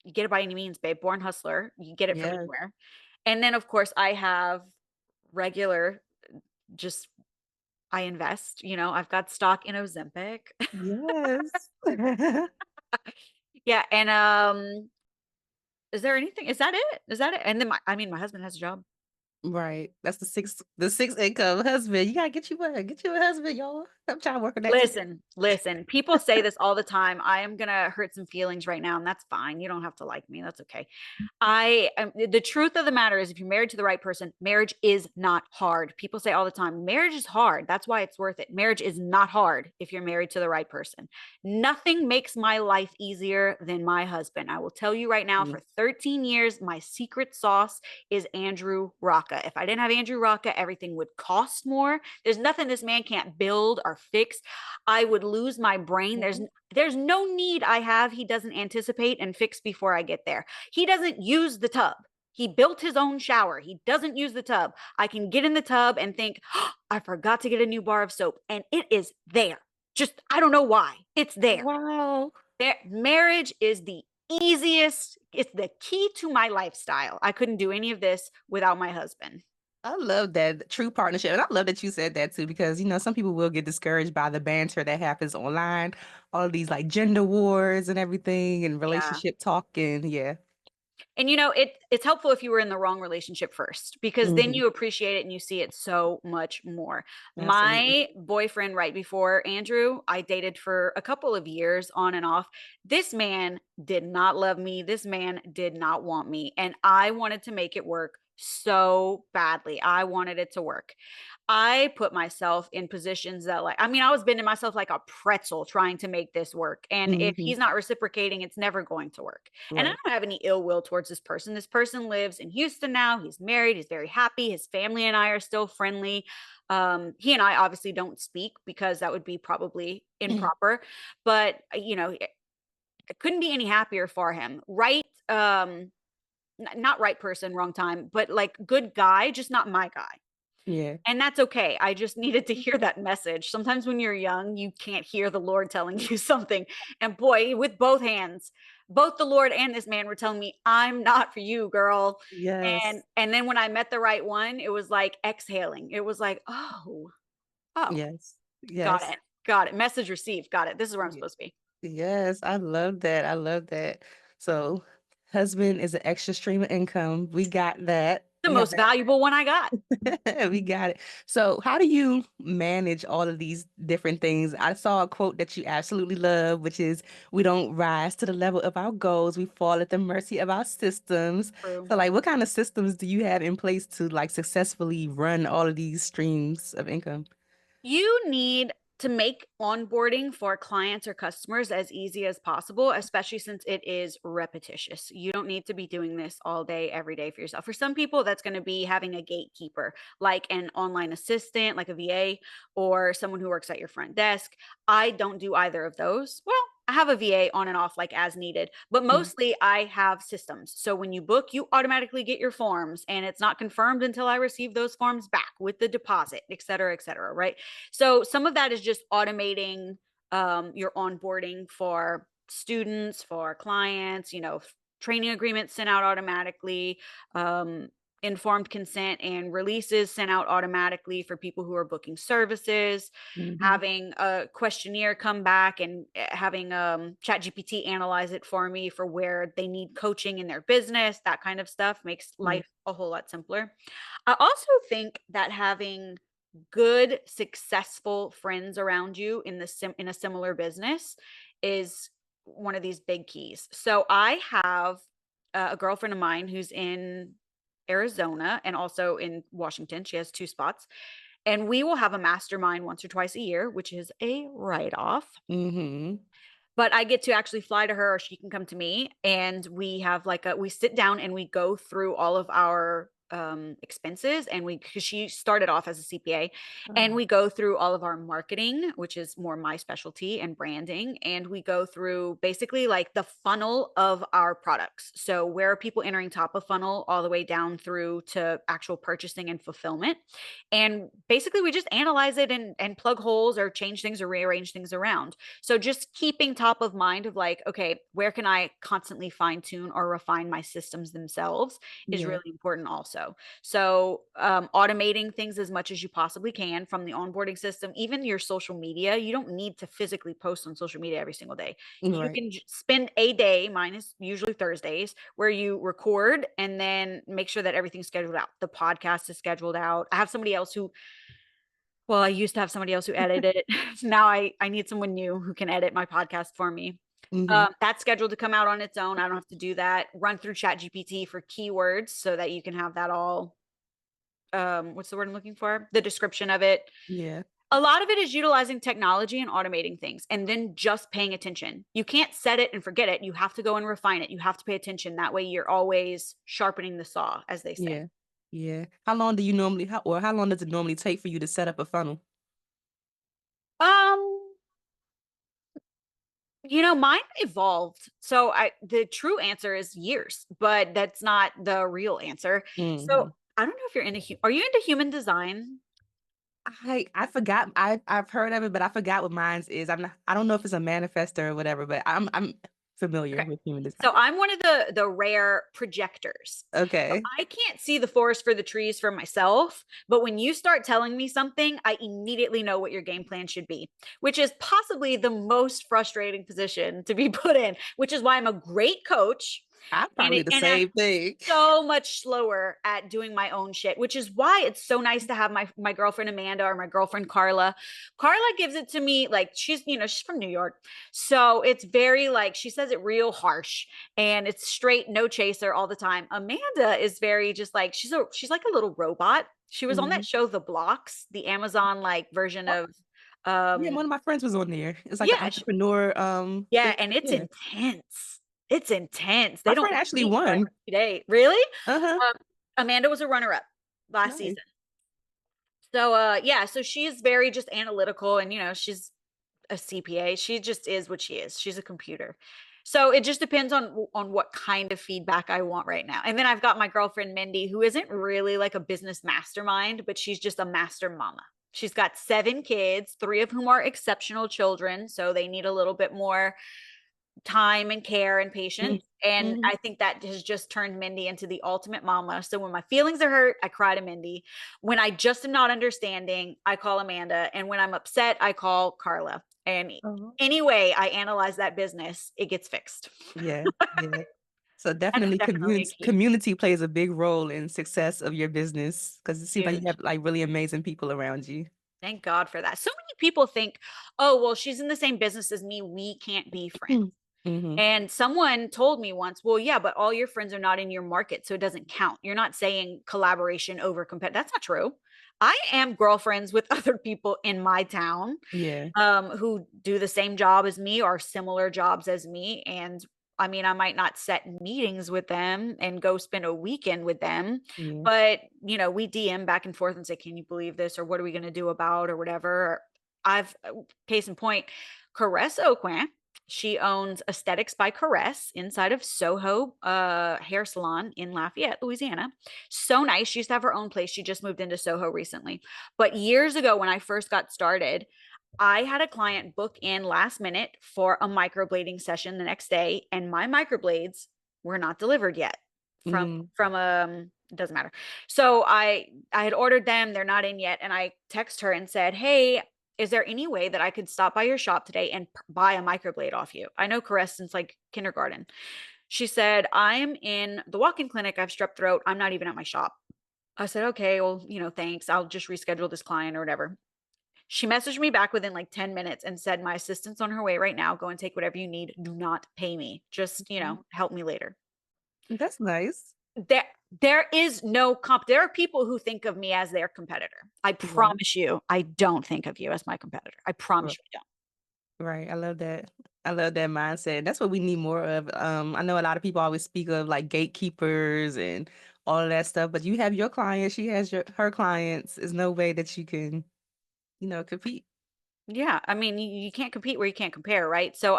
you get it by any means, babe. Born hustler. You get it from Yeah. anywhere. And then, of course, I have regular, just I invest. I've got stock in Ozempic. Yes. Yeah, and is there anything? Is that it? Is that it? And then my husband has a job. Right. That's the sixth income husband. You gotta get you a husband, y'all. I'm trying to work on that too. Listen. People say this all the time. I am gonna hurt some feelings right now, and that's fine. You don't have to like me. That's okay. The truth of the matter is, if you're married to the right person, marriage is not hard. People say all the time, marriage is hard. That's why it's worth it. Marriage is not hard if you're married to the right person. Nothing makes my life easier than my husband. I will tell you right now, Mm. for 13 years, my secret sauce is Andrew Racca. If I didn't have Andrew Racca, everything would cost more. There's nothing this man can't build or fix. I would lose my brain. There's no need I have he doesn't anticipate and fix before I get there. He doesn't use the tub. He built his own shower. He doesn't use the tub. I can get in the tub and think, oh, I forgot to get a new bar of soap. And it is there. Just, I don't know why. It's there. Wow. Marriage is the easiest, it's the key to my lifestyle. I couldn't do any of this without my husband. I love that true partnership. And I love that you said that too, because some people will get discouraged by the banter that happens online, all of these like gender wars and everything and Yeah. relationship talk and yeah. And it's helpful if you were in the wrong relationship first, because then Hmm. you appreciate it and you see it so much more. Absolutely. My boyfriend right before Andrew, I dated for a couple of years on and off. This man did not love me. This man did not want me, and I wanted to make it work so badly. I wanted it to work. I put myself in positions that, like, I mean, I was bending myself like a pretzel trying to make this work. And if Hmm. he's not reciprocating, it's never going to work. And I Right. don't have any ill will towards this person. This person lives in Houston now. He's married. He's very happy. His family and I are still friendly. He and I obviously don't speak because that would be probably improper. But I couldn't be any happier for him. Right. Not right person, wrong time, but like good guy, just not my guy. Yeah. And that's okay. I just needed to hear that message. Sometimes when you're young, you can't hear the Lord telling you something. And boy, with both hands, both the Lord and this man were telling me, "I'm not for you, girl." And Yes. and then when I met the right one, it was like exhaling. It was like, "Oh, oh, Yes. got Yes. it. Got it. Message received. Got it. This is where I'm Ye- supposed to be." Yes. I love that. I love that. So, husband is an extra stream of income. We got that. The We have most valuable one I got. We got it. So, how do you manage all of these different things? I saw a quote that you absolutely love, which is, "We don't rise to the level of our goals. We fall at the mercy of our systems." True. So, like, what kind of systems do you have in place to like successfully run all of these streams of income? You need to make onboarding for clients or customers as easy as possible, especially since it is repetitious. You don't need to be doing this all day, every day for yourself. For some people, that's going to be having a gatekeeper, like an online assistant, like a VA, or someone who works at your front desk. I don't do either of those. Well, I have a VA on and off, like as needed, but Mm. mostly I have systems. So when you book, you automatically get your forms, and it's not confirmed until I receive those forms back with the deposit, et cetera, right? So some of that is just automating your onboarding for students, for clients, training agreements sent out automatically, um, informed consent and releases sent out automatically for people who are booking services, Mhm. having a questionnaire come back and having ChatGPT analyze it for me for where they need coaching in their business. That kind of stuff makes Yeah. life a whole lot simpler. I also think that having good, successful friends around you in a similar business is one of these big keys. So I have a girlfriend of mine who's in Arizona and also in Washington. She has two spots. And we will have a mastermind once or twice a year, which is a write off. Mhm. But I get to actually fly to her, or she can come to me, and we have we sit down and we go through all of our expenses, and because she started off as a CPA, and Oh, we go through all of our marketing, which is more my specialty, and branding, and we go through basically like the funnel of our products. So where are people entering top of funnel all the way down through to actual purchasing and fulfillment, and basically we just analyze it and plug holes or change things or rearrange things around. So just keeping top of mind of like, okay, where can I constantly fine tune or refine my systems themselves is yeah. really important also. So automating things as much as you possibly can from the onboarding system, even your social media. You don't need to physically post on social media every single day. You Right. can spend a day, mine is usually Thursdays, where you record and then make sure that everything's scheduled out. The podcast is scheduled out. I have somebody else who, well, I used to have somebody else who edited it. Now I need someone new who can edit my podcast for me. Mm-hmm. That's scheduled to come out on its own. I don't have to do that. Run through Chat GPT for keywords so that you can have that all, what's the word I'm looking for? The description of it. Yeah. A lot of it is utilizing technology and automating things and then just paying attention. You can't set it and forget it. You have to go and refine it. You have to pay attention. That way you're always sharpening the saw, as they say. Yeah. Yeah. How long do you normally how long does it normally take for you to set up a funnel? Um, mine evolved. So the true answer is years, but that's not the real answer. So Mm-hmm. I don't know if you're are you into human design? I forgot. I've heard of it, but I forgot what mine's is. I don't know if it's a manifester or whatever, but I'm familiar Okay. with human design. So I'm one of the rare projectors. So Okay. I can't see the forest for the trees for myself, but when you start telling me something, I immediately know what your game plan should be, which is possibly the most frustrating position to be put in, which is why I'm a great coach I'm and probably the I'm same thing. so much slower at doing my own shit, which is why it's so nice to have my girlfriend Amanda or my girlfriend Carla. Carla gives it to me like she's from New York. So it's very like she says it real harsh and it's straight, no chaser all the time. Amanda is very just like she's like a little robot. She was on Mhm. that show The Blocks, the Amazon like version Oh, of yeah, um one of my friends was on there. It's like an yeah, entrepreneur yeah, thing. and it's Yeah. intense. It's intense. They My don't friend actually sleep for like won. 3 days. Really? Uh-huh. Um, Amanda was a runner-up last Nice. season. So yeah, so she's very just analytical and she's a CPA. She just is what she is. She's a computer. So it just depends on what kind of feedback I want right now. And then I've got my girlfriend Mindy, who isn't really like a business mastermind, but she's just a master mama. She's got 7 kids, 3 of whom are exceptional children, so they need a little bit more time and care and Mhm. patience. And Mhm. I think that has just turned Mindy into the ultimate mama. So when my feelings are hurt, I cry to Mindy. When I just am not understanding, I call Amanda. And when I'm upset, I call Carla. And Uh-huh. anyway, I analyze that business, it gets fixed. Yeah. Yeah. So That's definitely definitely a key. community plays a big role in success of your business because it seems like you Huge. have like really amazing people around you. Thank God for that. So many people think, oh, well, she's in the same business as me. We can't be friends. Mm-hmm. And someone told me once, well, yeah, but all your friends are not in your market, so it doesn't count. You're not saying collaboration over competitive. That's not true. I am girlfriends with other people in my town Yeah. who do the same job as me or similar jobs as me. And I mean, I might not set meetings with them and go spend a weekend with them, Yeah. but we DM back and forth and say, can you believe this? Or what are we going to do about or whatever? I've case in point, Caress Oquin. She owns Aesthetics by Caress inside of Soho Hair Salon in Lafayette, Louisiana. So nice. She used to have her own place. She just moved into Soho recently. But years ago, when I first got started, I had a client book in last minute for a microblading session the next day, and my microblades were not delivered yet Mm-hmm. from it doesn't matter. So I had ordered them, they're not in yet, and I text her and said, "Hey, is there any way that I could stop by your shop today and buy a microblade off you? I know Caress since like kindergarten." She said, "I'm in the walk-in clinic. I have strep throat. I'm not even at my shop." I said, "Okay, well, thanks. I'll just reschedule this client or whatever." She messaged me back within like 10 minutes and said, "My assistant's on her way right now. Go and take whatever you need. Do not pay me. Just, help me later." That's nice. There, there is no there are people who think of me as their competitor. I Right. promise you, I don't think of you as my competitor. I promise Right. you I don't. Right. I love that. I love that mindset. That's what we need more of. I know a lot of people always speak of like gatekeepers and all of that stuff. But you have your clients, she has her clients. There's no way that you can, compete. Yeah, I mean, you can't compete where you can't compare, right? So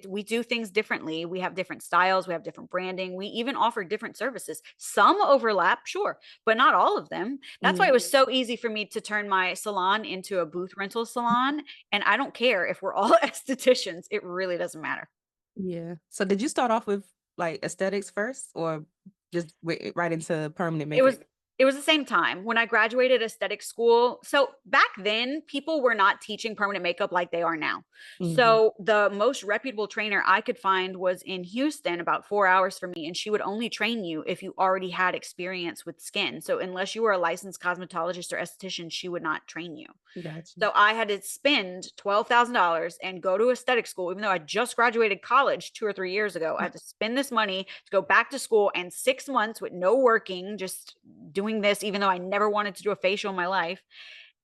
we do things differently. We have different styles, we have different branding. We even offer different services. Some overlap, sure, but not all of them. That's why Yeah. it was so easy for me to turn my salon into a booth rental salon. And I don't care if we're all estheticians. It really doesn't matter. Yeah. So did you start off with like aesthetics first or just right into permanent It makeup? was it was the same time when I graduated aesthetic school. So back then, people were not teaching permanent makeup like they are now. Hmm. So the most reputable trainer I could find was in Houston, about 4 hours from me, and she would only train you if you already had experience with skin. So unless you were a licensed cosmetologist or esthetician, she would not train you. Gotcha. So I had to spend $12,000 and go to aesthetic school, even though I just graduated college 2 or 3 years ago. I had to spend this money to go back to school, and 6 months with no working, just doing this, even though I never wanted to do a facial in my life.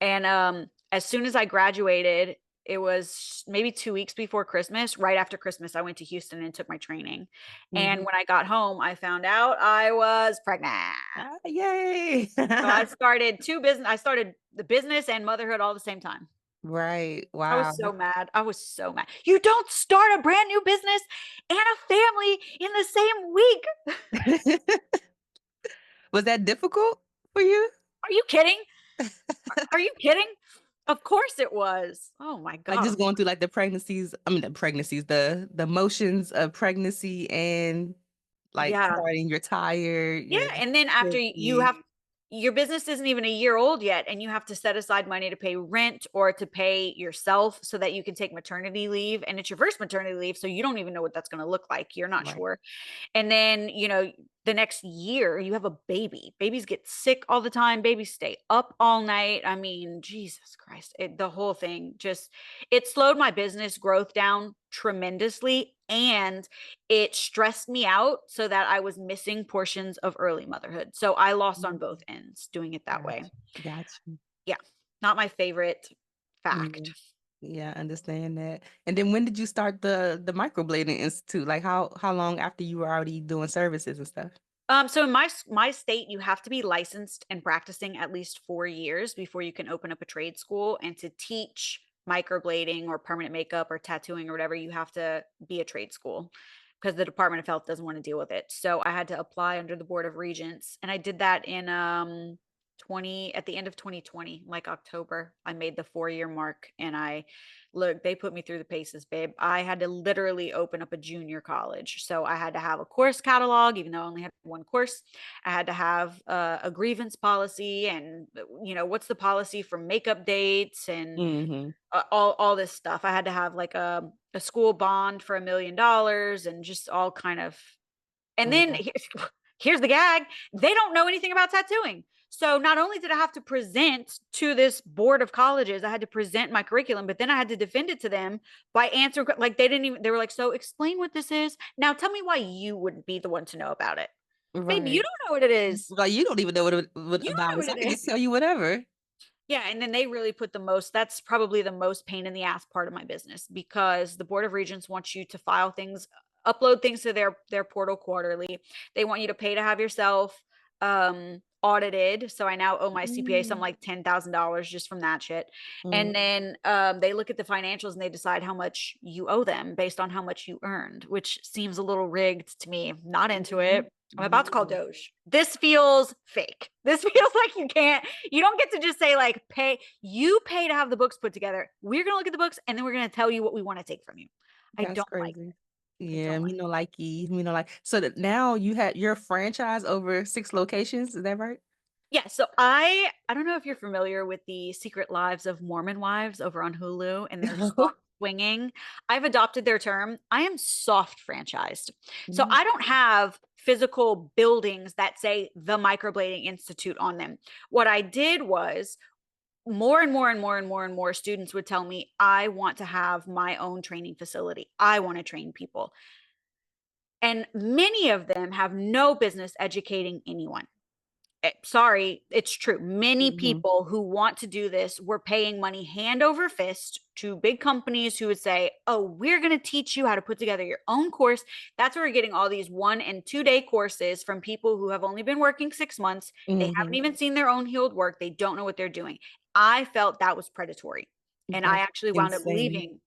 And as soon as I graduated, it was maybe 2 weeks before Christmas. Right after Christmas, I went to Houston and took my training. And Hmm. when I got home, I found out I was pregnant. Ah, yay. So I started two business. I started the business and motherhood all at the same time. Right. I was Wow. so mad. I was so mad. You don't start a brand new business and a family in the same week. Was that difficult for you? Are you kidding? Are you kidding? Of course it was. Oh my Like God. just going through like the motions of pregnancy and like Yeah. starting, you're tired, Yeah. you're And then after you have busy. your business isn't even a year old yet, and you have to set aside money to pay rent or to pay yourself so that you can take maternity leave. And it's your first maternity leave. So you don't even know what that's going to look like. You're not Right. sure. And then, the next year you have a baby. Babies get sick all the time. Babies stay up all night. I mean, Jesus Christ, the whole thing just, it slowed my business growth down tremendously. And it stressed me out so that I was missing portions of early motherhood. So I lost on both Mhm. ends doing it that way. Gotcha. Gotcha. Yeah. Not my favorite Yeah. fact. Yeah, I understand that. And then when did you start the Microblading Institute? Like how long after you were already doing services and stuff? So in my state, you have to be licensed and practicing at least 4 years before you can open up a trade school. And to teach microblading or permanent makeup or tattooing or whatever, you have to be a trade school because the Department of Health doesn't want to deal with it. So I had to apply under the Board of Regents, and I did that in 20 at the end of 2020, like October. I made the 4 year mark, and they put me through the paces, babe. I had to literally open up a junior college. So I had to have a course catalog, even though I only had one course. I had to have a grievance policy, and what's the policy for makeup dates, and Hmm. all this stuff. I had to have like a school bond for $1 million, and just all kind of. And then Okay. here's the gag: they don't know anything about tattooing. So not only did I have to present to this board of colleges, I had to present my curriculum, but then I had to defend it to them by answering, like, they were like, so explain what this is. Now tell me why you wouldn't be the one to know about it. Baby, you Right. don't know what it is. Like you don't even know what You don't about know it. So what I it can is. just tell you whatever. Yeah, and then they really put that's probably the most pain in the ass part of my business, because the Board of Regents wants you to file things, upload things to their portal quarterly. They want you to pay to have yourself audited. So I now owe my CPA something like $10,000 just from that shit. Mm-hmm. And then they look at the financials and they decide how much you owe them based on how much you earned, which seems a little rigged to me. Not into it. I'm about to call Doge. This feels fake. This feels like you don't get to just say, like, you pay to have the books put together. We're going to look at the books and then we're going to tell you what we want to take from you. I That's don't like crazy. it. I Yeah, don't like me it. no likey, me no like. So that now you had your franchise over 6 locations, is that right? Yeah, so I don't know if you're familiar with the Secret Lives of Mormon Wives over on Hulu and their No. soft swinging. I've adopted their term. I am soft franchised. So Mm. I don't have physical buildings that say the Microblading Institute on them. What I did was, more and more and more and more and more students would tell me, I want to have my own training facility. I want to train people. And many of them have no business educating anyone. Sorry, it's true. Many Mhm. people who want to do this were paying money hand over fist to big companies who would say, "Oh, we're going to teach you how to put together your own course." That's where we're getting all these 1 and 2 day courses from people who have only been working 6 months. They haven't Mhm. even seen their own healed work. They don't know what they're doing. I felt that was predatory. And I That's actually wound up insane. leaving.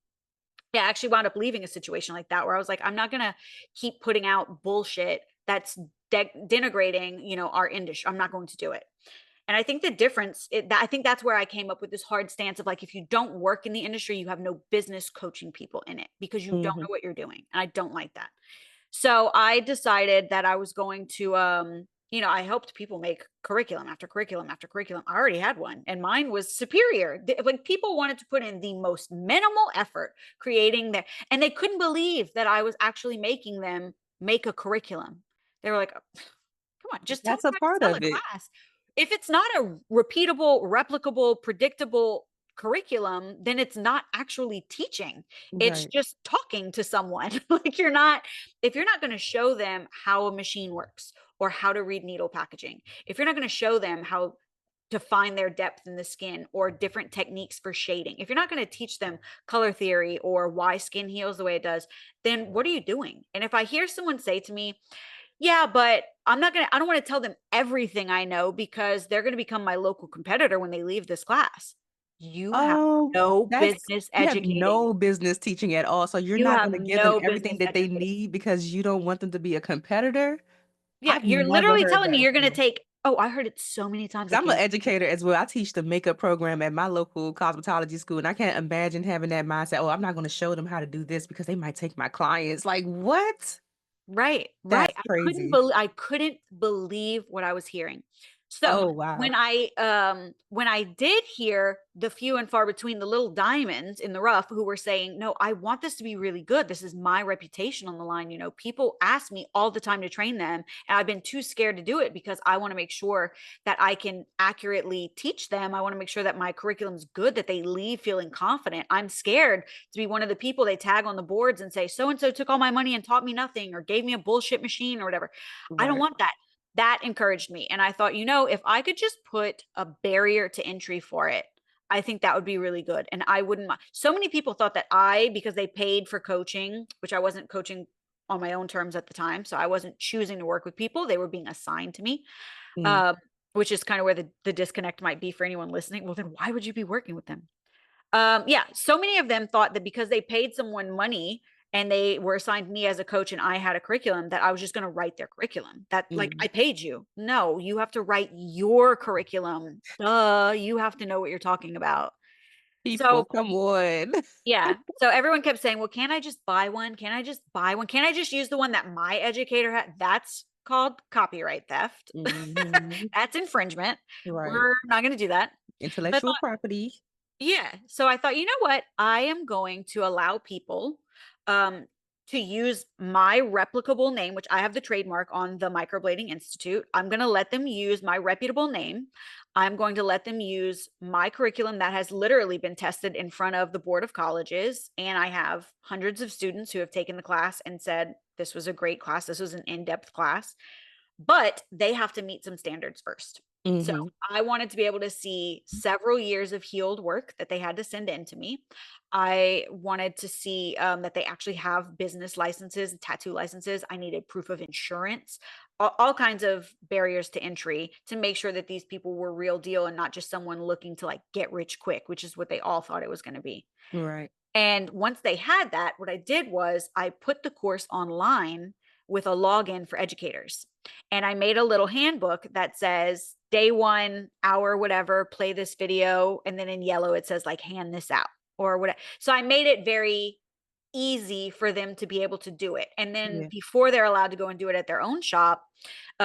Yeah, I actually wound up leaving a situation like that where I was like, I'm not going to keep putting out bullshit that's denigrating, our industry. I'm not going to do it. And I think the difference, I think that's where I came up with this hard stance of like, if you don't work in the industry, you have no business coaching people in it because you don't Mhm. know what you're doing. And I don't like that. So I decided that I was going to, I helped people make curriculum after curriculum after curriculum. I already had one, and mine was superior. Like people wanted to put in the most minimal effort creating their, and they couldn't believe that I was actually making them make a curriculum. They were like, come on, just tell me That's a how to part sell of a it. class. If it's not a repeatable, replicable, predictable curriculum, then it's not actually teaching. It's Right. just talking to someone. Like you're not, if you're not going to show them how a machine works or how to read needle packaging, if you're not going to show them how to find their depth in the skin or different techniques for shading, if you're not going to teach them color theory or why skin heals the way it does, then what are you doing? And if I hear someone say to me, yeah, but I don't want to tell them everything I know because they're going to become my local competitor when they leave this class. You have Oh, no that's business you have educating. no business teaching at all, so you're You not have gonna give them no everything business that they educating. need because you don't want them to be a competitor? Yeah, I've you're never literally heard telling me that you're going to before. take, oh, I heard it so many times. 'Cause I I'm an can't. educator as well. I teach the makeup program at my local cosmetology school, and I can't imagine having that mindset, "Oh, I'm not gonna show them how to do this because they might take my clients." Like, what? Right, right. That's crazy. I couldn't believe what I was hearing. So, Oh, wow. when I did hear the few and far between the little diamonds in the rough who were saying, "No, I want this to be really good. This is my reputation on the line." People ask me all the time to train them, and I've been too scared to do it because I want to make sure that I can accurately teach them. I want to make sure that my curriculum's good, that they leave feeling confident. I'm scared to be one of the people they tag on the boards and say, so and so took all my money and taught me nothing or gave me a bullshit machine or whatever. I don't Right. want that. That encouraged me. And I thought, if I could just put a barrier to entry for it, I think that would be really good. And I wouldn't mind. So many people thought that because they paid for coaching, which I wasn't coaching on my own terms at the time. So I wasn't choosing to work with people. They were being assigned to me, Mm, um, which is kind of where the disconnect might be for anyone listening. Well, then why would you be working with them? Yeah, so many of them thought that because they paid someone money and they were assigned me as a coach and I had a curriculum that I was just going to write their curriculum. That like mm. I paid you. No, you have to write your curriculum. Duh, you have to know what you're talking about. People, So, come on. yeah. So everyone kept saying, "Well, can't I just buy one? Can't I just buy one? Can't I just use the one that my educator had?" That's called copyright theft. Mhm. That's infringement. Right. We're not going to do that. But Intellectual property. yeah. So I thought, you know what? I am going to allow people um, to use my replicable name, which I have the trademark on the Microblading Institute. I'm going to let them use my reputable name. I'm going to let them use my curriculum that has literally been tested in front of the board of colleges. And I have hundreds of students who have taken the class and said, this was a great class. This was an in depth class, but they have to meet some standards first. So Mhm. I wanted to be able to see several years of healed work that they had to send in to me. I wanted to see that they actually have business licenses, tattoo licenses. I needed proof of insurance, all kinds of barriers to entry to make sure that these people were real deal and not just someone looking to like get rich quick, which is what they all thought it was going to be. Right. And once they had that, what I did was I put the course online with a login for educators. And I made a little handbook that says day one, hour, whatever, play this video. And then in yellow, it says like hand this out or whatever. So I made it very easy for them to be able to do it. And then Yeah. before they're allowed to go and do it at their own shop,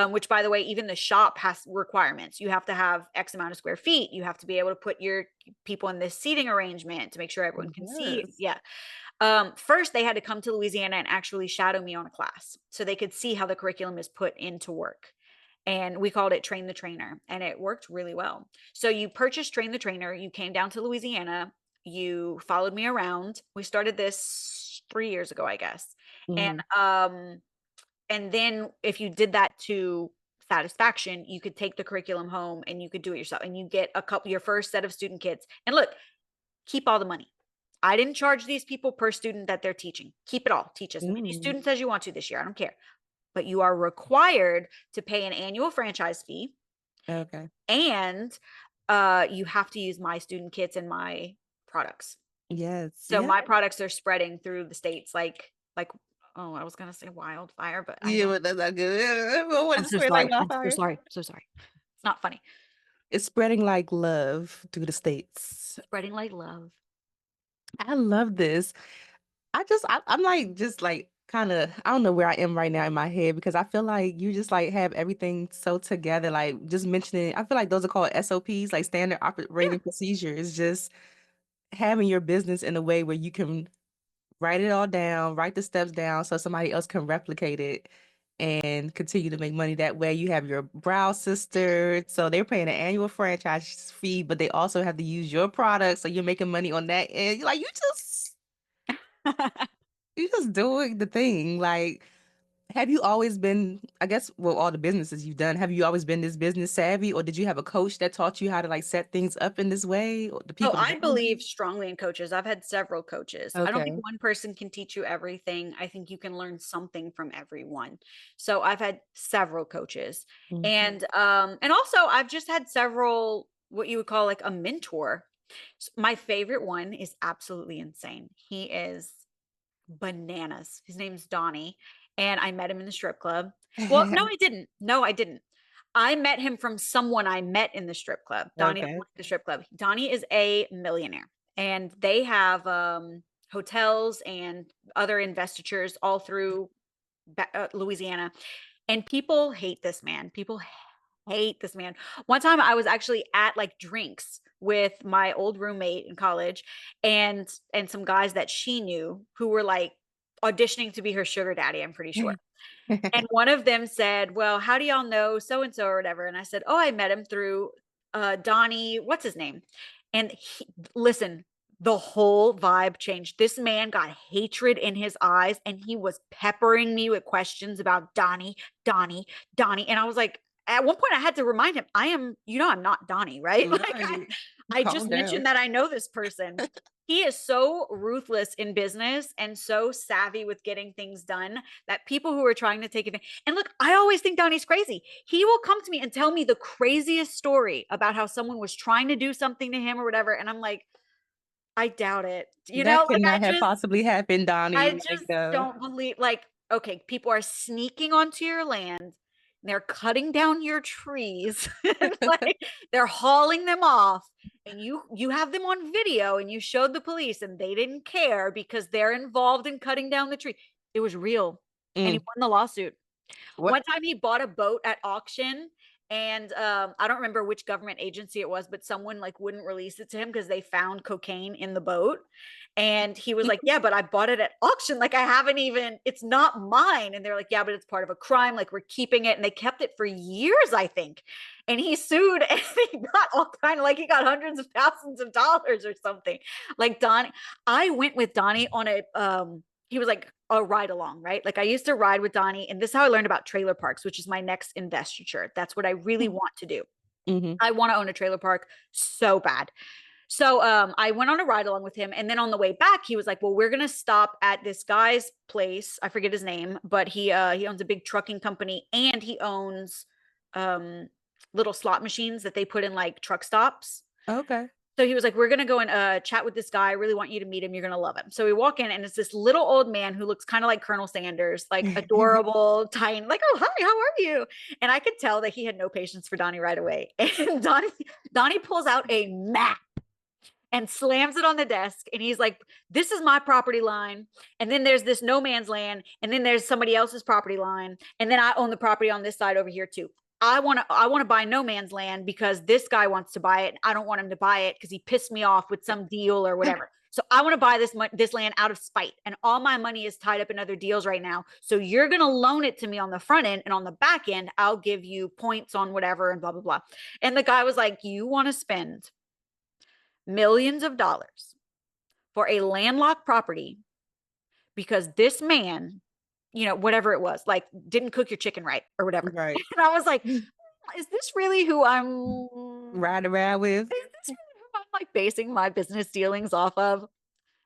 which by the way, even the shop has requirements. You have to have X amount of square feet. You have to be able to put your people in this seating arrangement to make sure everyone can see. Yes. Yeah. First, they had to come to Louisiana and actually shadow me on a class so they could see how the curriculum is put into work. And we called it Train the Trainer, and it worked really well. So you purchased Train the Trainer, you came down to Louisiana, you followed me around. We started this 3 years ago, I guess. And Mhm. and then if you did that to satisfaction, you could take the curriculum home and you could do it yourself, and you get your first set of student kits. And look, keep all the money. I didn't charge these people per student that they're teaching. Keep it all. Teach as many Mm, students as you want to this year. I don't care. But you are required to pay an annual franchise fee, okay. and you have to use my student kits and my products. Yes. So Yeah. my products are spreading through the states like oh, I was gonna say wildfire, but I Yeah, don't. but that's not good. What I'm is so spread like sorry. I'm so wildfire? sorry. So sorry. It's not funny. It's spreading like love through the states. Spreading like love. I love this. I'm like just like kind of I don't know where I am right now in my head because I feel like you just like have everything so together. Like just mentioning, I feel like those are called SOPs, like standard Yeah. operating procedures. Just having your business in a way where you can write it all down, write the steps down so somebody else can replicate it and continue to make money that way. You have your brow sister, so they're paying an annual franchise fee, but they also have to use your product, so you're making money on that. And like you just doing the thing. Like, have you always been, I guess, well, all the businesses you've done, have you always been this business savvy, or did you have a coach that taught you how to like set things up in this way? Or the Oh, people I around believe you? strongly in coaches. I've had several coaches. I don't think Okay. one person can teach you everything. I think you can learn something from everyone. So I've had several coaches. Mm. And also I've just had several what you would call like a mentor. My favorite one is absolutely insane. He is bananas. His name's Donnie, and I met him in the strip club. Well, no, I didn't. No, I didn't. I met him from someone I met in the strip club. Donnie didn't Okay. work at the strip club. Donnie is a millionaire, and they have hotels and other investitures all through Louisiana. And people hate this man. People hate this man. One time I was actually at like drinks with my old roommate in college, and some guys that she knew who were like auditioning to be her sugar daddy, I'm pretty sure. And one of them said, "Well, how do y'all know so and so or whatever?" And I said, "Oh, I met him through Donnie, what's his name?" And listen, the whole vibe changed. This man got hatred in his eyes, and he was peppering me with questions about Donnie, Donnie, Donnie. And I was like, at one point, I had to remind him, I'm not Donnie, right? Like Right. I just Calm down. mentioned that I know this person. He is so ruthless in business and so savvy with getting things done that people who are trying to take advantage. And look, I always think Donnie's crazy. He will come to me and tell me the craziest story about how someone was trying to do something to him or whatever. And I'm like, I doubt it. That Like cannot have possibly happened, I Donnie. Like, just no. don't believe, like, okay, people are sneaking onto your land and they're cutting down your trees and like they're hauling them off, and you have them on video and you showed the police and they didn't care because they're involved in cutting down the tree. It was real. And he Mm. won the lawsuit. What? One time he bought a boat at auction, and I don't remember which government agency it was, but someone like wouldn't release it to him because they found cocaine in the boat. And he was like, "Yeah, but I bought it at auction. Like I haven't even, it's not mine." And they're like, "Yeah, but it's part of a crime. Like we're keeping it." And they kept it for years, I think. And he sued and he got all kind of like he got hundreds of thousands of dollars or something. Like Donnie, I went with Donnie on a he was like a ride along, right? Like I used to ride with Donnie, and this is how I learned about trailer parks, which is my next investiture. That's what I really want to do. Mm-hmm. I want to own a trailer park so bad. So I went on a ride along with him, and then on the way back, he was like, "Well, we're gonna stop at this guy's place. I forget his name, but he owns a big trucking company, and he owns um little slot machines that they put in like truck stops." Okay. So he was like, "We're gonna go and chat with this guy. I really want you to meet him. You're gonna love him." So we walk in, and it's this little old man who looks kind of like Colonel Sanders, like adorable, tiny, like, "Oh, hi, how are you?" And I could tell that he had no patience for Donnie right away. And Donnie pulls out a map and slams it on the desk, and he's like, "This is my property line, and then there's this no man's land, and then there's somebody else's property line, and then I own the property on this side over here too. I want to buy no man's land because this guy wants to buy it, and I don't want him to buy it because he pissed me off with some deal or whatever. So I want to buy this land out of spite, and all my money is tied up in other deals right now. So you're going to loan it to me on the front end, and on the back end I'll give you points on whatever and blah blah blah." And the guy was like, "You want to spend millions of dollars for a landlocked property because this man whatever it was, like didn't cook your chicken right or whatever. Right. And I was like, is this really who I'm Ride around with. is this really who I'm like basing my business dealings off of?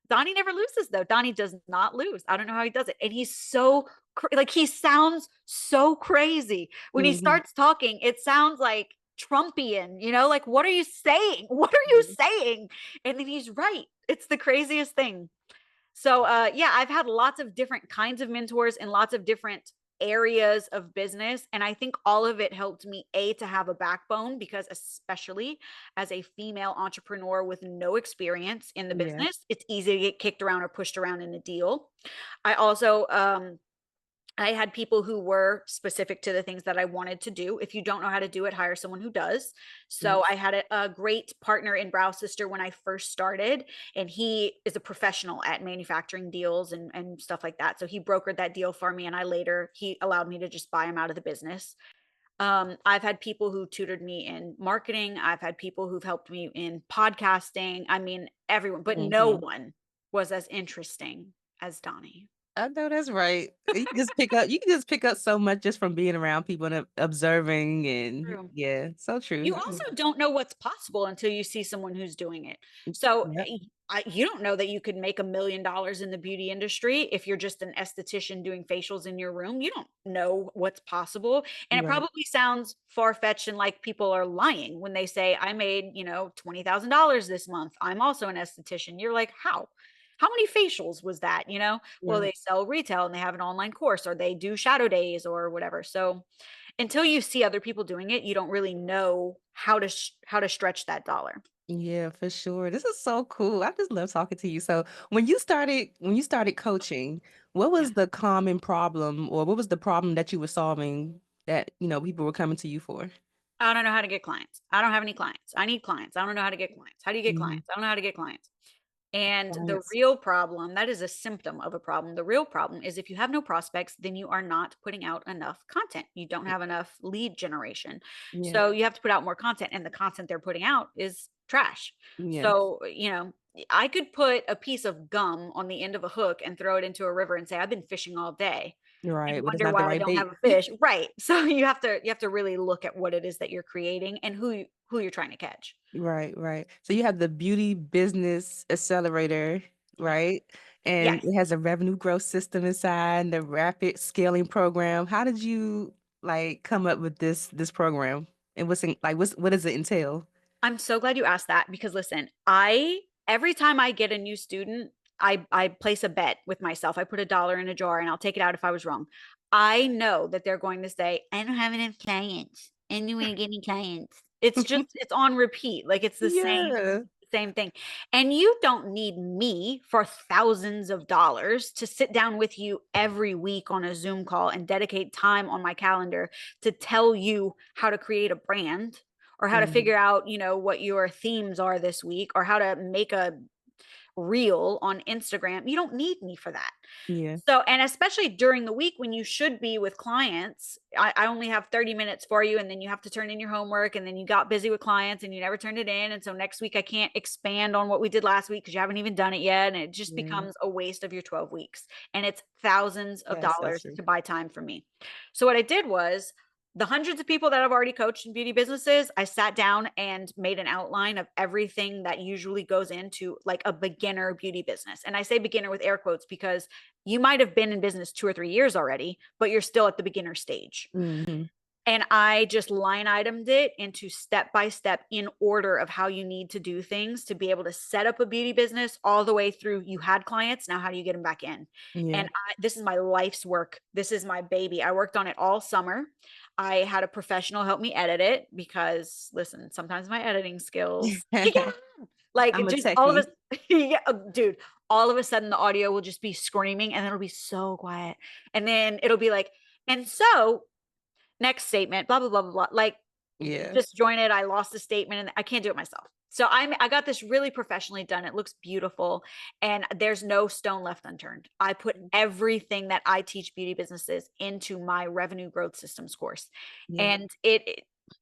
Donnie never loses though. Donnie does not lose. I don't know how he does it. And he's so like he sounds so crazy. When he Mhm. starts talking, it sounds like Trumpian, like what are you saying? What are you saying? And then he's right. It's the craziest thing. So yeah, I've had lots of different kinds of mentors in lots of different areas of business, and I think all of it helped me to have a backbone, because especially as a female entrepreneur with no experience in the Yeah. business, it's easy to get kicked around or pushed around in a deal. I also I had people who were specific to the things that I wanted to do. If you don't know how to do it, hire someone who does. So Yes. I had a great partner in Brow Sister when I first started, and he is a professional at manufacturing deals and stuff like that. So he brokered that deal for me, and he allowed me to just buy him out of the business. I've had people who tutored me in marketing. I've had people who've helped me in podcasting. I mean, everyone, but no Mhm. one was as interesting as Donnie. I know that's right. You can just pick up so much just from being around people and observing and True. yeah, so You true. also don't know what's possible until you see someone who's doing it. So Yep. you don't know that you could make $1 million in the beauty industry if you're just an esthetician doing facials in your room. You don't know what's possible. And it Right. probably sounds far-fetched and like people are lying when they say, I made, $20,000 this month. I'm also an esthetician. You're like, how? How many facials was that? Well, Yeah. they sell retail and they have an online course, or they do shadow days or whatever. So until you see other people doing it, you don't really know how to stretch that dollar. Yeah, for sure. This is so cool. I just love talking to you. So when you started coaching, what Yeah. was the common problem or what was the problem that you were solving that, people were coming to you for? I don't know how to get clients. I don't have any clients. I need clients. I don't know how to get clients. How do you get Mhm. clients? I don't know how to get clients. And the Clients. real problem, that is a symptom of a problem. The real problem is if you have no prospects, then you are not putting out enough content. You don't have enough lead generation. Yeah. So you have to put out more content, and the content they're putting out is trash. Yeah. So, I could put a piece of gum on the end of a hook and throw it into a river and say, I've been fishing all day, You're and right, but it's wonder not the why I right don't have bait. a fish. Right. So you have to really look at what it is that you're creating and who you're trying to catch. Right, right. So you have the beauty business accelerator, Yeah. right? And Yes. it has a revenue growth system inside, the rapid scaling program. How did you like come up with this program? And what does it entail? I'm so glad you asked that, because listen, I every time I get a new student, I place a bet with myself. I put $1 in a jar and I'll take it out if I was wrong. I know that they're going to say, I don't have enough clients. And you ain't getting clients. It's on repeat. Like it's the Yeah. same thing. And you don't need me for thousands of dollars to sit down with you every week on a Zoom call and dedicate time on my calendar to tell you how to create a brand, or how to Mhm. figure out, what your themes are this week, or how to make a reel on Instagram. You don't need me for that. Yeah. So, and especially during the week when you should be with clients, I only have 30 minutes for you, and then you have to turn in your homework, and then you got busy with clients and you never turned it in. And so next week I can't expand on what we did last week because you haven't even done it yet. And it just Yeah. becomes a waste of your 12 weeks. And it's thousands of That's so dollars true. to buy time from me. So what I did was, the hundreds of people that I've already coached in beauty businesses, I sat down and made an outline of everything that usually goes into like a beginner beauty business. And I say beginner with air quotes because you might have been in business 2 or 3 years already, but you're still at the beginner stage. Mhm. And I just line itemed it into step by step in order of how you need to do things to be able to set up a beauty business all the way through. You had clients. Now, how do you get them back in? Yeah. And this is my life's work. This is my baby. I worked on it all summer. I had a professional help me edit it because, listen, sometimes my editing skills, like I'm a just all of techie. us, yeah, dude, all of a sudden the audio will just be screaming and then it'll be so quiet. And then it'll be like, and so next statement, blah, blah, blah, blah, blah. Like Yeah. disjointed. I lost a statement and I can't do it myself. So I got this really professionally done. It looks beautiful and there's no stone left unturned. I put everything that I teach beauty businesses into my revenue growth systems course. Yeah. And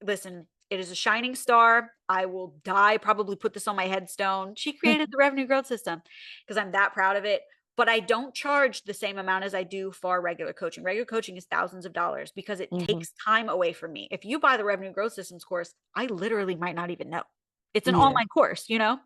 listen, it is a shining star. I will die, probably put this on my headstone. She created the revenue growth system because I'm that proud of it. but I don't charge the same amount as I do for regular coaching. Regular coaching is thousands of dollars because it Hmm. takes time away from me. If you buy the Revenue Growth Systems course, I literally might not even know. It's an Yeah. online course, you know?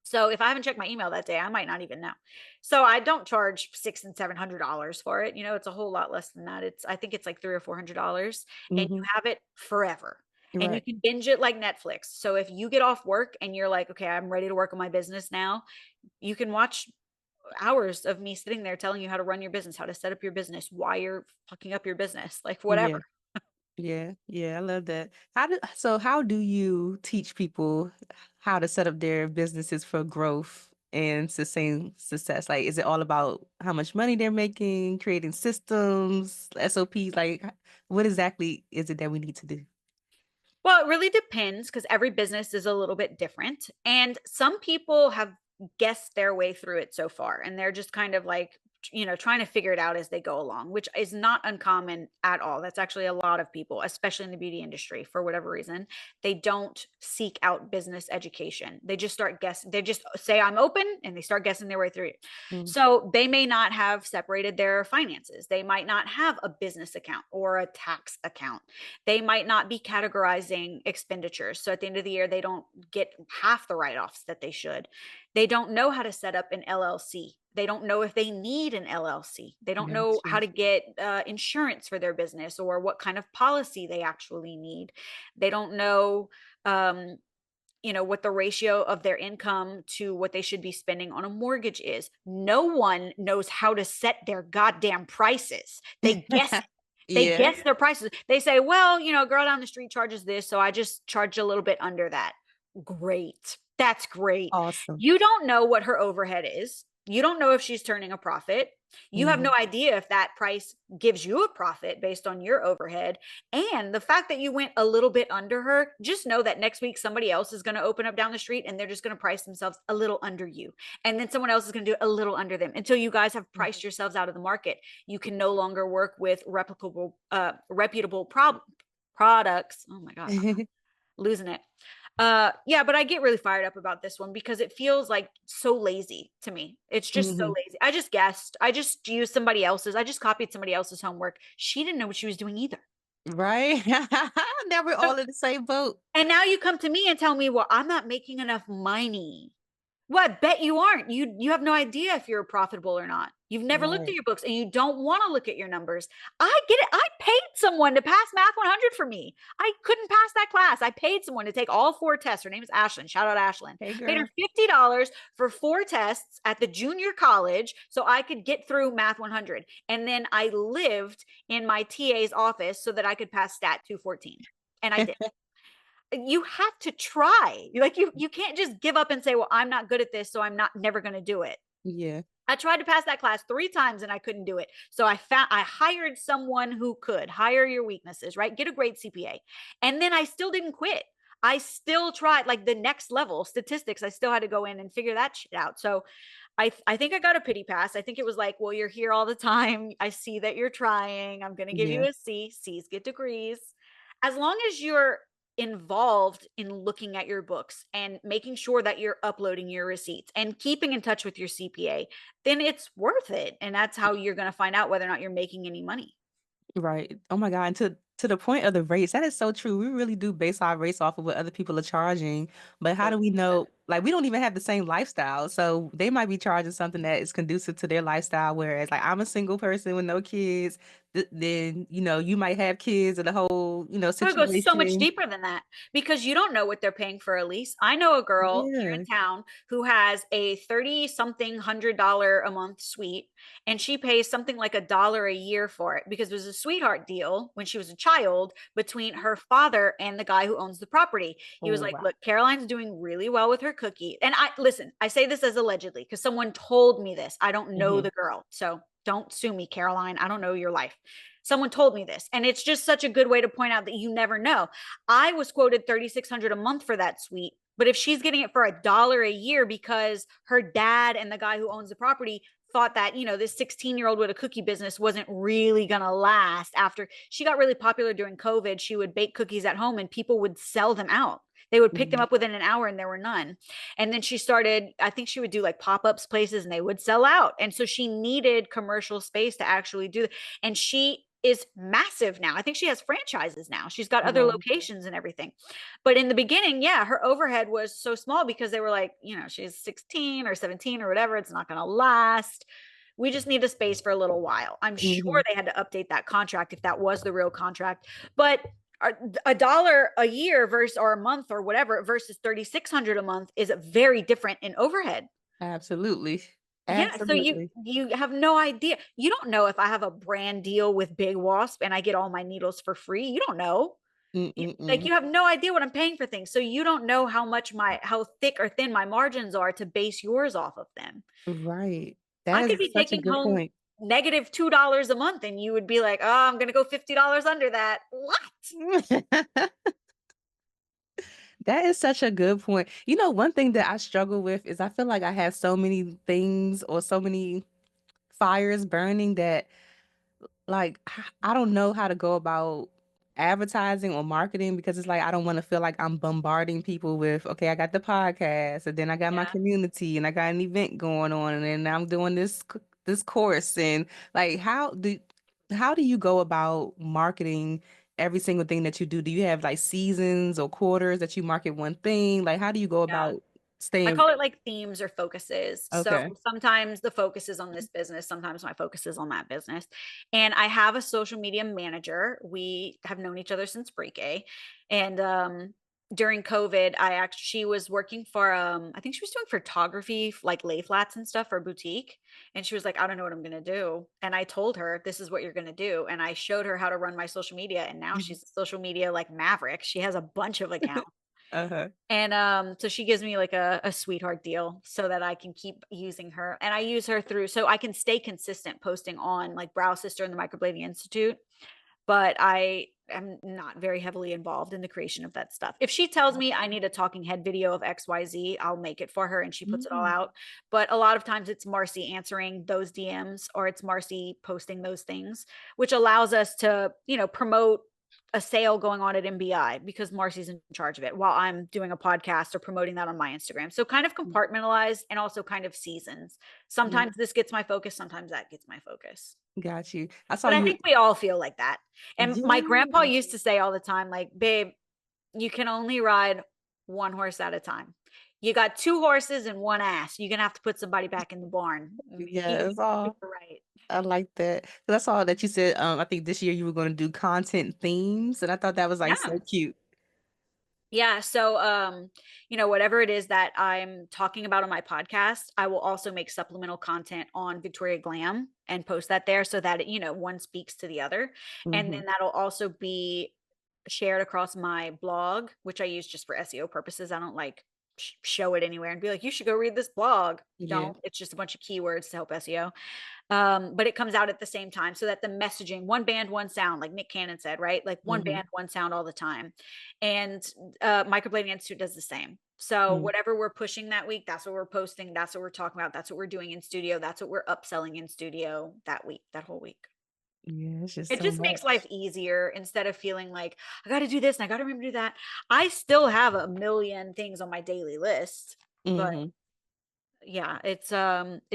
So if I haven't checked my email that day, I might not even know. So I don't charge $600 and $700 for it. You know, it's a whole lot less than that. I think it's like $300 or $400, and you Hmm. have it forever. And you Right. can binge it like Netflix. So if you get off work and you're like, okay, I'm ready to work on my business now, you can watch hours of me sitting there telling you how to run your business, how to set up your business, why you're fucking up your business, like whatever. Yeah. Yeah, yeah, I love that. How do you teach people how to set up their businesses for growth and sustain success? Like, is it all about how much money they're making, creating systems, SOPs? Like, what exactly is it that we need to do? Well, it really depends because every business is a little bit different. And some people have guessed their way through it so far, and they're just kind of like, trying to figure it out as they go along, which is not uncommon at all. That's actually a lot of people, especially in the beauty industry, for whatever reason. They don't seek out business education. They just start guessing. They just say, I'm open, and they start guessing their way through it. Mm. So they may not have separated their finances. They might not have a business account or a tax account. They might not be categorizing expenditures. So at the end of the year, they don't get half the write offs that they should. They don't know how to set up an LLC. They don't know if they need an LLC. They don't know how Gotcha. to get insurance for their business or what kind of policy they actually need. They don't know, um, what the ratio of their income to what they should be spending on a mortgage is. No one knows how to set their goddamn prices. They guess it. They Yeah. guess their prices. They say, well, girl down the street charges this, so I just charge a little bit under that. Great. That's great. Awesome. You don't know what her overhead is. You don't know if she's turning a profit. You have Hmm. no idea if that price gives you a profit based on your overhead. And the fact that you went a little bit under her, just know that next week somebody else is going to open up down the street and they're just going to price themselves a little under you. And then someone else is going to do a little under them until you guys have priced yourselves out of the market. You can no longer work with reputable products. Oh my God, losing it. Yeah, but I get really fired up about this one because it feels like so lazy to me. It's just so Hmm. lazy. I just guessed. I just used somebody else's. I just copied somebody else's homework. She didn't know what she was doing either. Right? Now we're So, all in the same boat. and now you come to me and tell me, well, I'm not making enough money. Well, I bet you aren't. You have no idea if you're profitable or not. You've never looked at Right. your books and you don't want to look at your numbers. I get it. I paid someone to pass Math 100 for me. I couldn't pass that class. I paid someone to take all 4 tests. Her name is Ashlyn. Shout out Ashlyn. Hey, Paid her girl. $50 for 4 tests at the junior college so I could get through Math 100. And then I lived in my TA's office so that I could pass Stat 214. And I did. You have to try. Like you can't just give up and say, well, I'm not good at this, so I'm not never going to do it. Yeah. I tried to pass that class 3 times and I couldn't do it. So I hired someone who could. Hire your weaknesses, right? Get a great CPA. And then I still didn't quit. I still tried like the next level statistics. I still had to go in and figure that shit out. So I think I got a pity pass. I think it was like, well, you're here all the time. I see that you're trying. I'm going to give you Yeah. a C. C's get degrees. As long as you're involved in looking at your books and making sure that you're uploading your receipts and keeping in touch with your CPA, then it's worth it. And that's how you're going to find out whether or not you're making any money. Right. Oh my God. And to the point of the rates, that is so true. We really do base our rates off of what other people are charging. But how do we 100%. know? Like, we don't even have the same lifestyle. So they might be charging something that is conducive to their lifestyle. Whereas, like, I'm a single person with no kids. Then, you might have kids and the whole, So it goes so much situation. deeper than that because you don't know what they're paying for a lease. I know a girl here in Yeah. town who has a 30 something $100 a month suite and she pays something like $1 a year for it because it was a sweetheart deal when she was a child between her father and the guy who owns the property. He was Oh, like, wow. look, Caroline's doing really well with her cookie. And I say this as allegedly because someone told me this. I don't know Hmm. the girl. So don't sue me, Caroline. I don't know your life. Someone told me this, and it's just such a good way to point out that you never know. I was quoted 3,600 a month for that suite, but if she's getting it for $1 a year because her dad and the guy who owns the property thought that this 16-year-old with a cookie business wasn't really gonna last. After she got really popular during COVID, she would bake cookies at home and people would sell them out. They would pick them Mhm. up within an hour and there were none. And then she started, I think she would do like pop-ups places and they would sell out. And so she needed commercial space to actually do that. And she is massive now. I think she has franchises now. She's got other Wow. locations and everything. But in the beginning, yeah, her overhead was so small because they were like, she's 16 or 17 or whatever. It's not going to last. We just need a space for a little while. I'm sure Mhm. they had to update that contract if that was the real contract. But $1 a year versus or a month or whatever versus 3,600 a month is very different in overhead. Absolutely. Yeah, so you Absolutely. you have no idea. You don't know if I have a brand deal with Big Wasp and I get all my needles for free. You don't know. Like Mm-mm-mm. you have no idea what I'm paying for things. So you don't know how thick or thin my margins are to base yours off of them. Right. I That could is be such a taking good home point. negative $2 a month and you would be like, "Oh, I'm going to go $50 under that." What? That is such a good point. You know, one thing that I struggle with is I feel like I have so many things or so many fires burning that like I don't know how to go about advertising or marketing because it's like I don't want to feel like I'm bombarding people with, okay, I got the podcast and then I got my Yeah. community and I got an event going on and then I'm doing this course and like how do you go about marketing every single thing that you do? Do you have like seasons or quarters that you market one thing? Like how do you go Yeah. about I staying call it like themes or focuses. So okay. sometimes the focus is on this business, sometimes my focus is on that business. And I have a social media manager. We have known each other since pre-K. And during COVID, she was working for I think she was doing photography, like lay flats and stuff for a boutique. And she was like, I don't know what I'm gonna do. And I told her, this is what you're gonna do. And I showed her how to run my social media. And now she's a social media like maverick. She has a bunch of accounts. Uh-huh. And, so she gives me like a sweetheart deal so that I can keep using her, and I use her through so I can stay consistent posting on like Brow Sister and the Microblading Institute, but I am not very heavily involved in the creation of that stuff. If she tells me I need a talking head video of XYZ, I'll make it for her and she puts it all Mm, out. But a lot of times it's Marcy answering those DMs or it's Marcy posting those things, which allows us to, promote a sale going on at MBI because Marcy's in charge of it while I'm doing a podcast or promoting that on my Instagram. So kind of mm, compartmentalized and also kind of seasons. mm. Sometimes this gets my focus, sometimes that gets my focus. Got you. I saw But I you. think we all feel like that. And my grandpa Yeah. used to say all the time, like, babe, you can only ride one horse at a time. You got two horses and one ass. You're gonna have to put somebody back in the barn. Yeah, it's You're all right. I like that. 'Cause I saw that you said, I think this year you were gonna do content themes, and I thought that was, like, Yeah. so cute. Yeah. So, whatever it is that I'm talking about on my podcast, I will also make supplemental content on Victoria Glam and post that there so that, one speaks to the other. And then Mhm. that'll also be shared across my blog, which I use just for SEO purposes. I don't like show it anywhere and be like, you should go read this blog. Yeah. Don't. It's just a bunch of keywords to help SEO. But it comes out at the same time so that the messaging, one band, one sound, like Nick Cannon said, right? Like one Mhm. band, one sound all the time. And Microblading Institute does the same. So Mm. whatever we're pushing that week, that's what we're posting. That's what we're talking about. That's what we're doing in studio. That's what we're upselling in studio that week, that whole week. Yeah, it's just It so just makes life much. easier instead of feeling like I got to do this and I got to remember to do that. I still have a million things on my daily list, but Mhm. yeah, it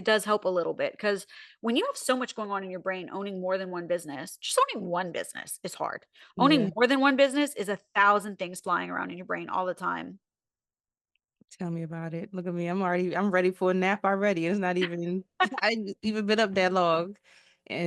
does help a little bit because when you have so much going on in your brain, owning more than one business, just owning one business is hard. Yeah. Owning more than one business is 1,000 things flying around in your brain all the time. Tell me about it. Look at me. I'm ready for a nap already. It's not even I ain't even been up that long.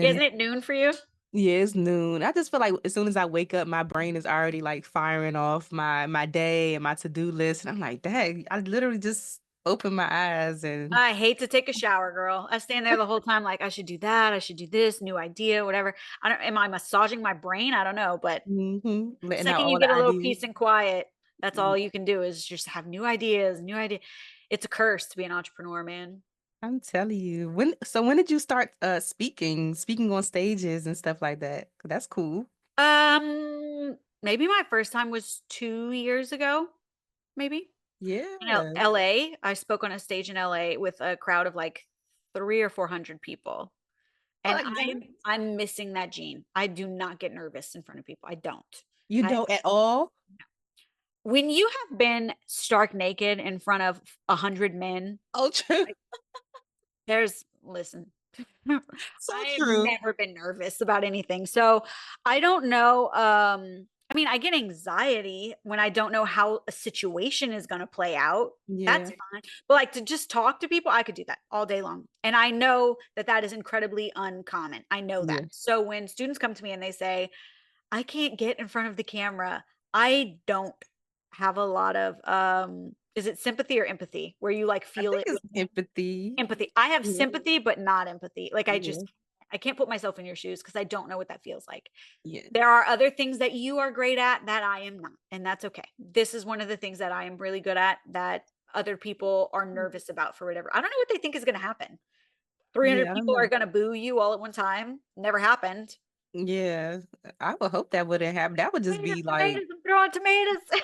Isn't And it noon for you? yeah, it's noon. I just feel like as soon as I wake up, my brain is already like firing off my day and my to-do list. And I'm like, dang, I literally just opened my eyes and I hate to take a shower, girl. I stand there the whole time like I should do that, I should do this, new idea, whatever. I don't am I massaging my brain? I don't know, but mhm, the letting out second you all the get a little ideas. peace and quiet, that's Mm, all you can do is just have new ideas, new idea. It's a curse to be an entrepreneur, man. I'm telling you. When did you start speaking on stages and stuff like that? That's cool. Maybe my first time was 2 years ago, maybe. In Yeah. LA, I spoke on a stage in LA with a crowd of like 3 or 400 people, and Like that. I'm missing that gene. I do not get nervous in front of people. I don't. You I don't at all? When you have been stark naked in front of 100 men, Oh, true. like, listen, So I've true. never been nervous about anything. So I don't know. I mean, I get anxiety when I don't know how a situation is going to play out. That's Yeah. fine. But like to just talk to people, I could do that all day long. And I know that that is incredibly uncommon. I know that. Yeah. So when students come to me and they say, I can't get in front of the camera, I don't have a lot of is it sympathy or empathy where you like I feel think it it's with empathy. empathy. I have Yeah. sympathy, but not empathy. Like Yeah. I can't put myself in your shoes because I don't know what that feels like. Yeah. There are other things that you are great at that I am not, and that's okay. This is one of the things that I am really good at that other people are nervous about for whatever. I don't know what they think is going to happen. 300 Yeah, I don't people are know. going to boo you all at one time. Never happened. Yeah. I would hope that wouldn't happen. That would just Tomatoes, be like, tomatoes, I'm throwing tomatoes.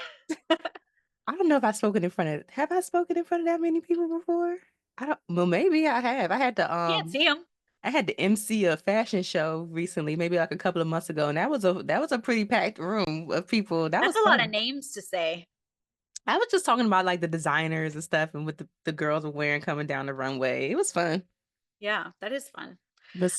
I don't know if I've spoken in front of have I spoken in front of that many people before? I don't well, maybe I have. Can't see them. I had to MC a fashion show recently, maybe like a couple of months ago, and that was a pretty packed room of people. That That's was a lot of fun. names to say. I was just talking about like the designers and stuff and what the girls were wearing coming down the runway. It was fun. Yeah, that is fun. But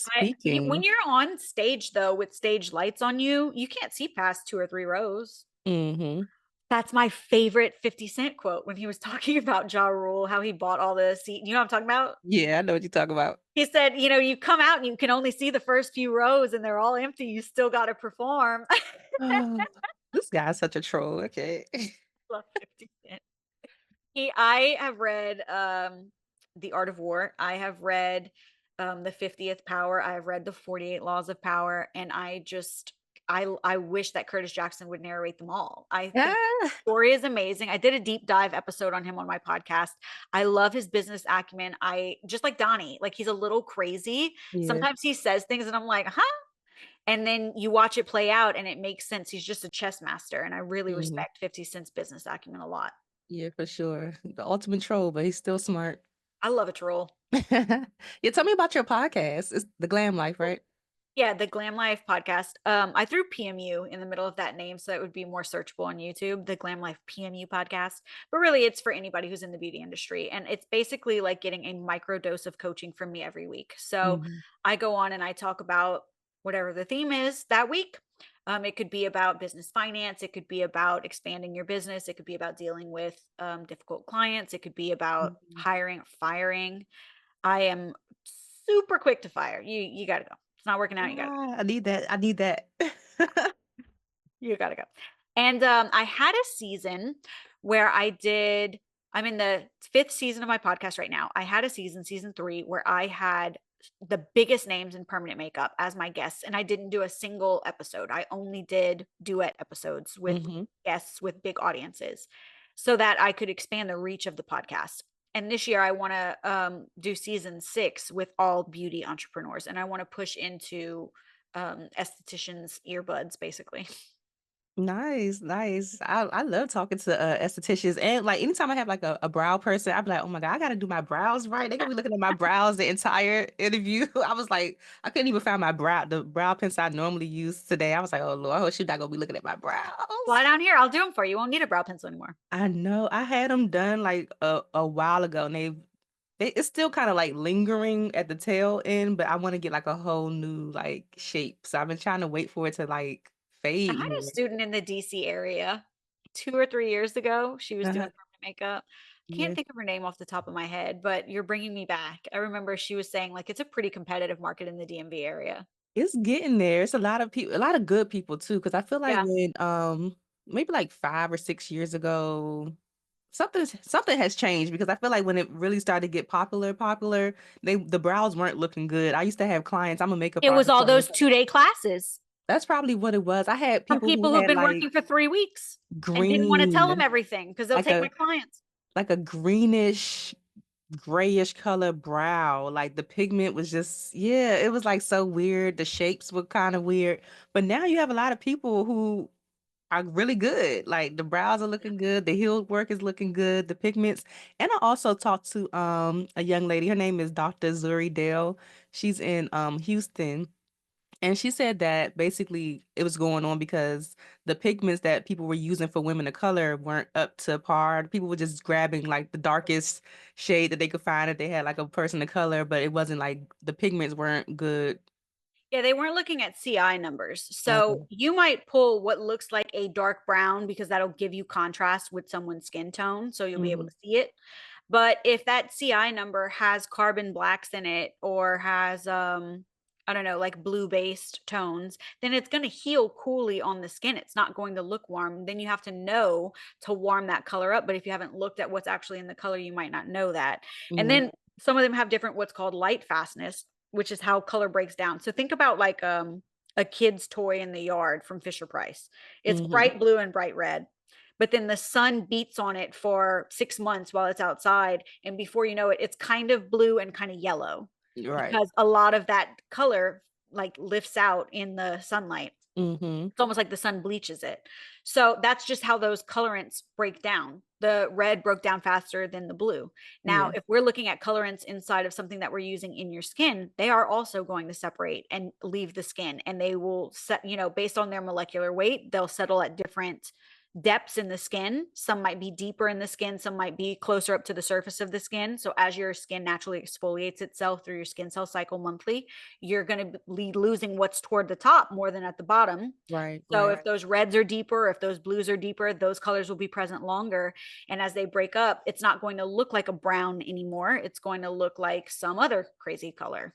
When speaking, you're on stage though with stage lights on you, you can't see past 2 or 3 rows. hmm That's my favorite 50 Cent quote when he was talking about Ja Rule, how he bought all the seat. You know what I'm talking about? Yeah, I know what you're talking about. He said, you come out and you can only see the first few rows and they're all empty. You still got to perform. Oh, this guy's such a troll. Okay. Love 50 Cent. I have read The Art of War. I have read The 50th Power. I have read The 48 Laws of Power, and I wish that Curtis Jackson would narrate them all. I think Ah, the story is amazing. I did a deep dive episode on him on my podcast. I love his business acumen. I just like Donnie, like he's a little crazy. yeah. Sometimes he says things and I'm like, huh? And then you watch it play out and it makes sense. He's just a chess master. And I really hmm respect 50 Cent's business acumen a lot. Yeah, for sure. The ultimate troll, but he's still smart. I love a troll. Yeah, tell me about your podcast. It's the Glam Life, right? Yeah, the Glam Life podcast. I threw PMU in the middle of that name so it would be more searchable on YouTube, the Glam Life PMU podcast. But really, it's for anybody who's in the beauty industry. And it's basically like getting a micro dose of coaching from me every week. So hmm I go on and I talk about whatever the theme is that week. It could be about business finance. It could be about expanding your business. It could be about dealing with difficult clients. It could be about hmm hiring, firing. I am super quick to fire. You got to go. It's not working out. You got to go. I need that. I need that. You gotta go. And I had a season where I'm in the 5th season of my podcast right now. I had a season 3, where I had the biggest names in permanent makeup as my guests, and I didn't do a single episode. I only did duet episodes with hmm guests with big audiences so that I could expand the reach of the podcast. And this year, I want to do season 6 with all beauty entrepreneurs, and I want to push into estheticians' earbuds, basically. Nice, nice. I love talking to estheticians and like anytime I have like a brow person, I'd be like, oh my God, I gotta do my brows right. They're gonna be looking at my brows the entire interview. I was like, I couldn't even find the brow pencil I normally use today. I was like, oh Lord, I hope she's not gonna be looking at my Fly brows. down here. I'll do them for you. You won't need a brow pencil anymore. I know I had them done like a while ago and it's still kind of like lingering at the tail end, but I want to get like a whole new like shape. So I've been trying to wait for it to like I fade had a more. student in the DC area 2 or 3 years ago. She was doing Uh-huh. permanent makeup. Can't Yeah. think of her name off the top of my head, but you're bringing me back. I remember she was saying like it's a pretty competitive market in the DMV area. It's getting there. It's a lot of people, a lot of good people too. Because I feel like Yeah. when maybe like 5 or 6 years ago, something has changed. Because I feel like when it really started to get popular, the brows weren't looking good. I used to have clients. I'm a makeup It was artist, all so those 2-day classes that's probably what it was. I had from people people who who've had been like working for 3 weeks and didn't want to tell them green, everything because they'll like take my a clients. like a greenish grayish color brow. Like the pigment was just, yeah, it was like so weird. The shapes were kind of weird. But now you have a lot of people who are really good. Like the brows are looking good, the heel work is looking good, the pigments. And I also talked to a young lady. Her name is Dr. Zuri Dale. She's in Houston. And she said that basically it was going on because the pigments that people were using for women of color weren't up to par. People were just grabbing like the darkest shade that they could find if they had like a person of color, but it wasn't like the pigments weren't good. Yeah, they weren't looking at CI numbers. So Okay. you might pull what looks like a dark brown because that'll give you contrast with someone's skin tone. So you'll be able Hmm. to see it. But if that CI number has carbon blacks in it or has I don't know, like blue based tones, then it's going to heal coolly on the skin. It's not going to look warm. Then you have to know to warm that color up. But if you haven't looked at what's actually in the color, you might not know that. And Yeah. then some of them have different what's called light fastness, which is how color breaks down. So think about like a kid's toy in the yard from Fisher Price. It's Hmm. bright blue and bright red, but then the sun beats on it for 6 months while it's outside. And before you know it, it's kind of blue and kind of yellow Right. because a lot of that color like lifts out in the sunlight. Hmm. It's almost like the sun bleaches it. So that's just how those colorants break down. The red broke down faster than the blue. Now, Yeah. if we're looking at colorants inside of something that we're using in your skin, they are also going to separate and leave the skin. And they will set, based on their molecular weight, they'll settle at different depths in the skin. Some might be deeper in the skin, some might be closer up to the surface of the skin. So as your skin naturally exfoliates itself through your skin cell cycle monthly, you're going to be losing what's toward the top more than at the bottom. Right. So Right. if those reds are deeper, if those blues are deeper, those colors will be present longer. And as they break up, it's not going to look like a brown anymore. It's going to look like some other crazy color.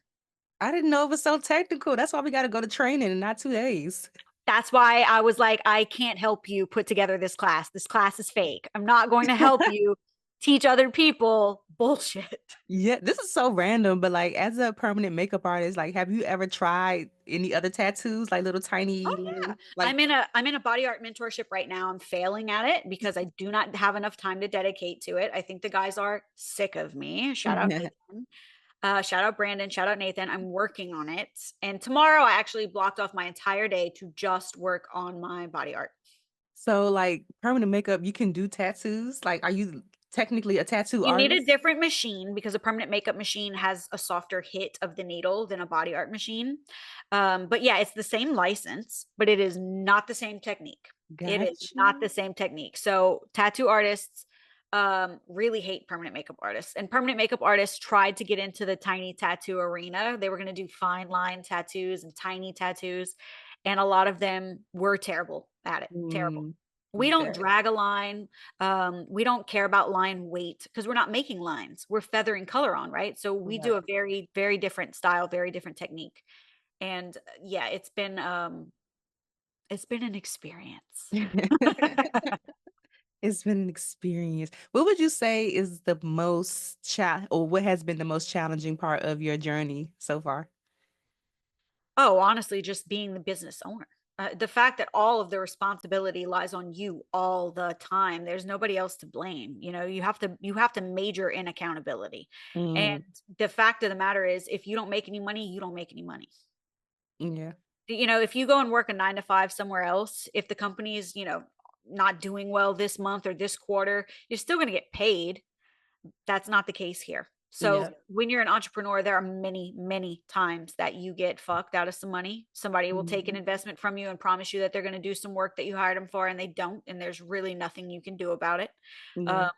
I didn't know it was so technical. That's why we got to go to training in not 2 days. That's why I was like, I can't help you put together this class. This class is fake. I'm not going to help you teach other people bullshit. Yeah, this is so random, but like as a permanent makeup artist, like have you ever tried any other tattoos, like little tiny Oh yeah. little like I'm in a body art mentorship right now. I'm failing at it because I do not have enough time to dedicate to it. I think the guys are sick of me. Shout out Nathan. Shout out Brandon. Shout out Nathan. I'm working on it. And tomorrow I actually blocked off my entire day to just work on my body art. so like permanent makeup, you can do tattoos? Like are you technically a tattoo You need a artist? different machine because a permanent makeup machine has a softer hit of the needle than a body art machine. But yeah, it's the same license, but it is not the same technique. It is Got not the you. same technique. So tattoo artists really hate permanent makeup artists. And permanent makeup artists tried to get into the tiny tattoo arena. They were going to do fine line tattoos and tiny tattoos. And a lot of them were terrible at it. Terrible. Mm, We don't that drag a line. We don't care about line weight because we're not making lines. We're feathering color on, right? So we do right. a very, very different style, very different technique. And yeah, it's been an experience. It's been an experience. What would you say is the most or what has been the most challenging part of your journey so far? Oh, honestly, just being the business owner. The fact that all of the responsibility lies on you all the time. There's nobody else to blame. You have to major in accountability. And Mm, the fact of the matter is if you don't make any money, you don't make any money. yeah. If you go and work a 9 to 5 somewhere else, if the company is, not doing well this month or this quarter, you're still going to get paid. That's not the case here. So Yeah. when you're an entrepreneur, there are many, many times that you get fucked out of some money. Somebody will take an Mhm. investment from you and promise you that they're going to do some work that you hired them for, and they don't. And there's really nothing you can do about it. Yeah. Um,